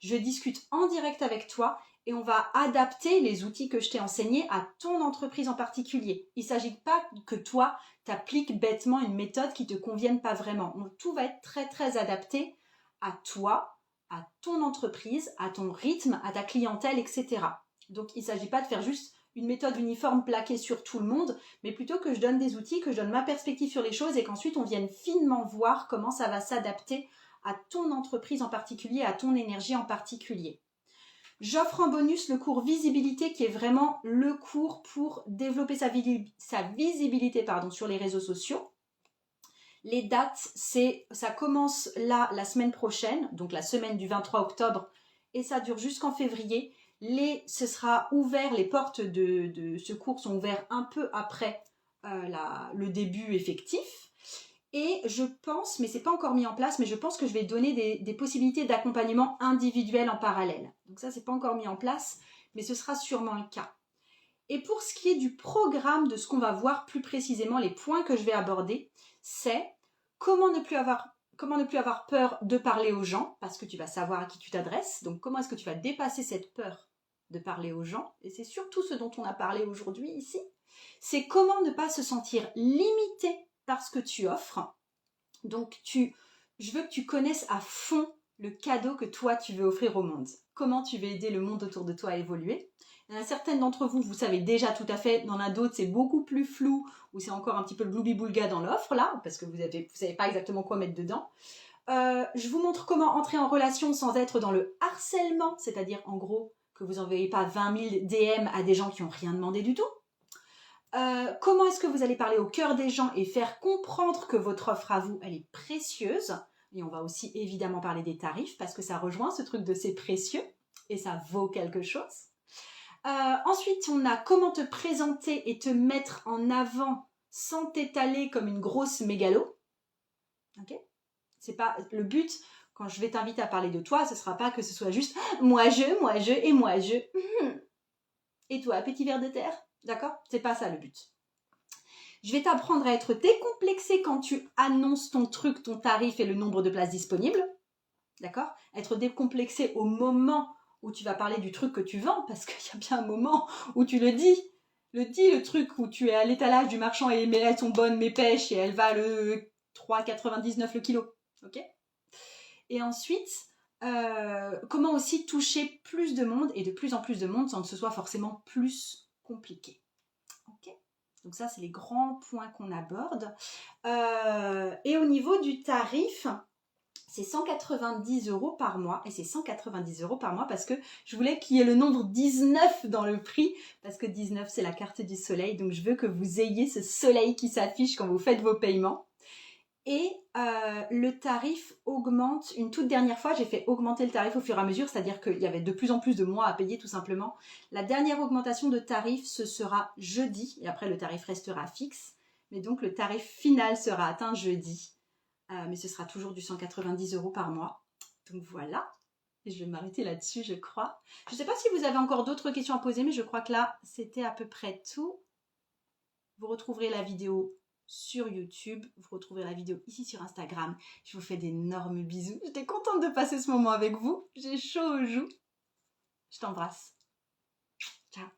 Je discute en direct avec toi et on va adapter les outils que je t'ai enseignés à ton entreprise en particulier. Il ne s'agit pas que toi t'appliques bêtement une méthode qui ne te convienne pas vraiment. Tout va être très très adapté à toi, à ton entreprise, à ton rythme, à ta clientèle, etc. Donc il ne s'agit pas de faire juste une méthode uniforme plaquée sur tout le monde, mais plutôt que je donne des outils, que je donne ma perspective sur les choses et qu'ensuite on vienne finement voir comment ça va s'adapter à ton entreprise en particulier, à ton énergie en particulier. J'offre en bonus le cours visibilité qui est vraiment le cours pour développer sa visibilité sur les réseaux sociaux. Les dates, ça commence là la semaine prochaine, donc la semaine du 23 octobre et ça dure jusqu'en février. Ce sera ouvert, les portes de ce cours sont ouvertes un peu après le début effectif. Et je pense, mais ce n'est pas encore mis en place, mais je pense que je vais donner des possibilités d'accompagnement individuel en parallèle. Donc ça, ce n'est pas encore mis en place, mais ce sera sûrement le cas. Et pour ce qui est du programme, de ce qu'on va voir plus précisément, les points que je vais aborder, c'est comment ne plus avoir peur de parler aux gens, parce que tu vas savoir à qui tu t'adresses. Donc comment est-ce que tu vas dépasser cette peur de parler aux gens? Et c'est surtout ce dont on a parlé aujourd'hui ici. C'est comment ne pas se sentir limité par ce que tu offres. Donc je veux que tu connaisses à fond le cadeau que toi tu veux offrir au monde. Comment tu veux aider le monde autour de toi à évoluer. Il y en a certaines d'entre vous, vous savez déjà tout à fait. Il y en a d'autres, c'est beaucoup plus flou, ou c'est encore un petit peu le gloubi-boulga dans l'offre, là, parce que vous savez pas exactement quoi mettre dedans. Je vous montre comment entrer en relation sans être dans le harcèlement, c'est-à-dire en gros que vous n'envoyez pas 20 000 DM à des gens qui n'ont rien demandé du tout. Comment est-ce que vous allez parler au cœur des gens et faire comprendre que votre offre à vous, elle est précieuse. Et on va aussi évidemment parler des tarifs parce que ça rejoint ce truc de c'est précieux et ça vaut quelque chose. Ensuite, on a comment te présenter et te mettre en avant sans t'étaler comme une grosse mégalo. Ok ? C'est pas le but. Quand je vais t'inviter à parler de toi, ce sera pas que ce soit juste moi je et moi je. Et toi, petit ver de terre? D'accord? C'est pas ça le but. Je vais t'apprendre à être décomplexé quand tu annonces ton truc, ton tarif et le nombre de places disponibles. D'accord? Être décomplexé au moment où tu vas parler du truc que tu vends, parce qu'il y a bien un moment où tu le dis. Le truc où tu es à l'étalage du marchand et elles sont bonnes, mes pêches, et elle va le 3,99 le kilo. Ok? Et ensuite, comment aussi toucher plus de monde et de plus en plus de monde sans que ce soit forcément plus compliqué. Ok ? Donc ça, c'est les grands points qu'on aborde. Et au niveau du tarif, c'est 190 € par mois. Et c'est 190 € par mois parce que je voulais qu'il y ait le nombre 19 dans le prix. Parce que 19, c'est la carte du soleil. Donc je veux que vous ayez ce soleil qui s'affiche quand vous faites vos paiements. Et le tarif augmente. Une toute dernière fois, j'ai fait augmenter le tarif au fur et à mesure, c'est-à-dire qu'il y avait de plus en plus de mois à payer tout simplement. La dernière augmentation de tarif, ce sera jeudi, et après le tarif restera fixe. Mais donc le tarif final sera atteint jeudi. Mais ce sera toujours du 190 € par mois. Donc voilà. Et je vais m'arrêter là-dessus, je crois. Je ne sais pas si vous avez encore d'autres questions à poser, mais je crois que là, c'était à peu près tout. Vous retrouverez la vidéo sur YouTube, vous retrouverez la vidéo ici sur Instagram. Je vous fais d'énormes bisous. J'étais contente de passer ce moment avec vous. J'ai chaud aux joues. Je t'embrasse. Ciao.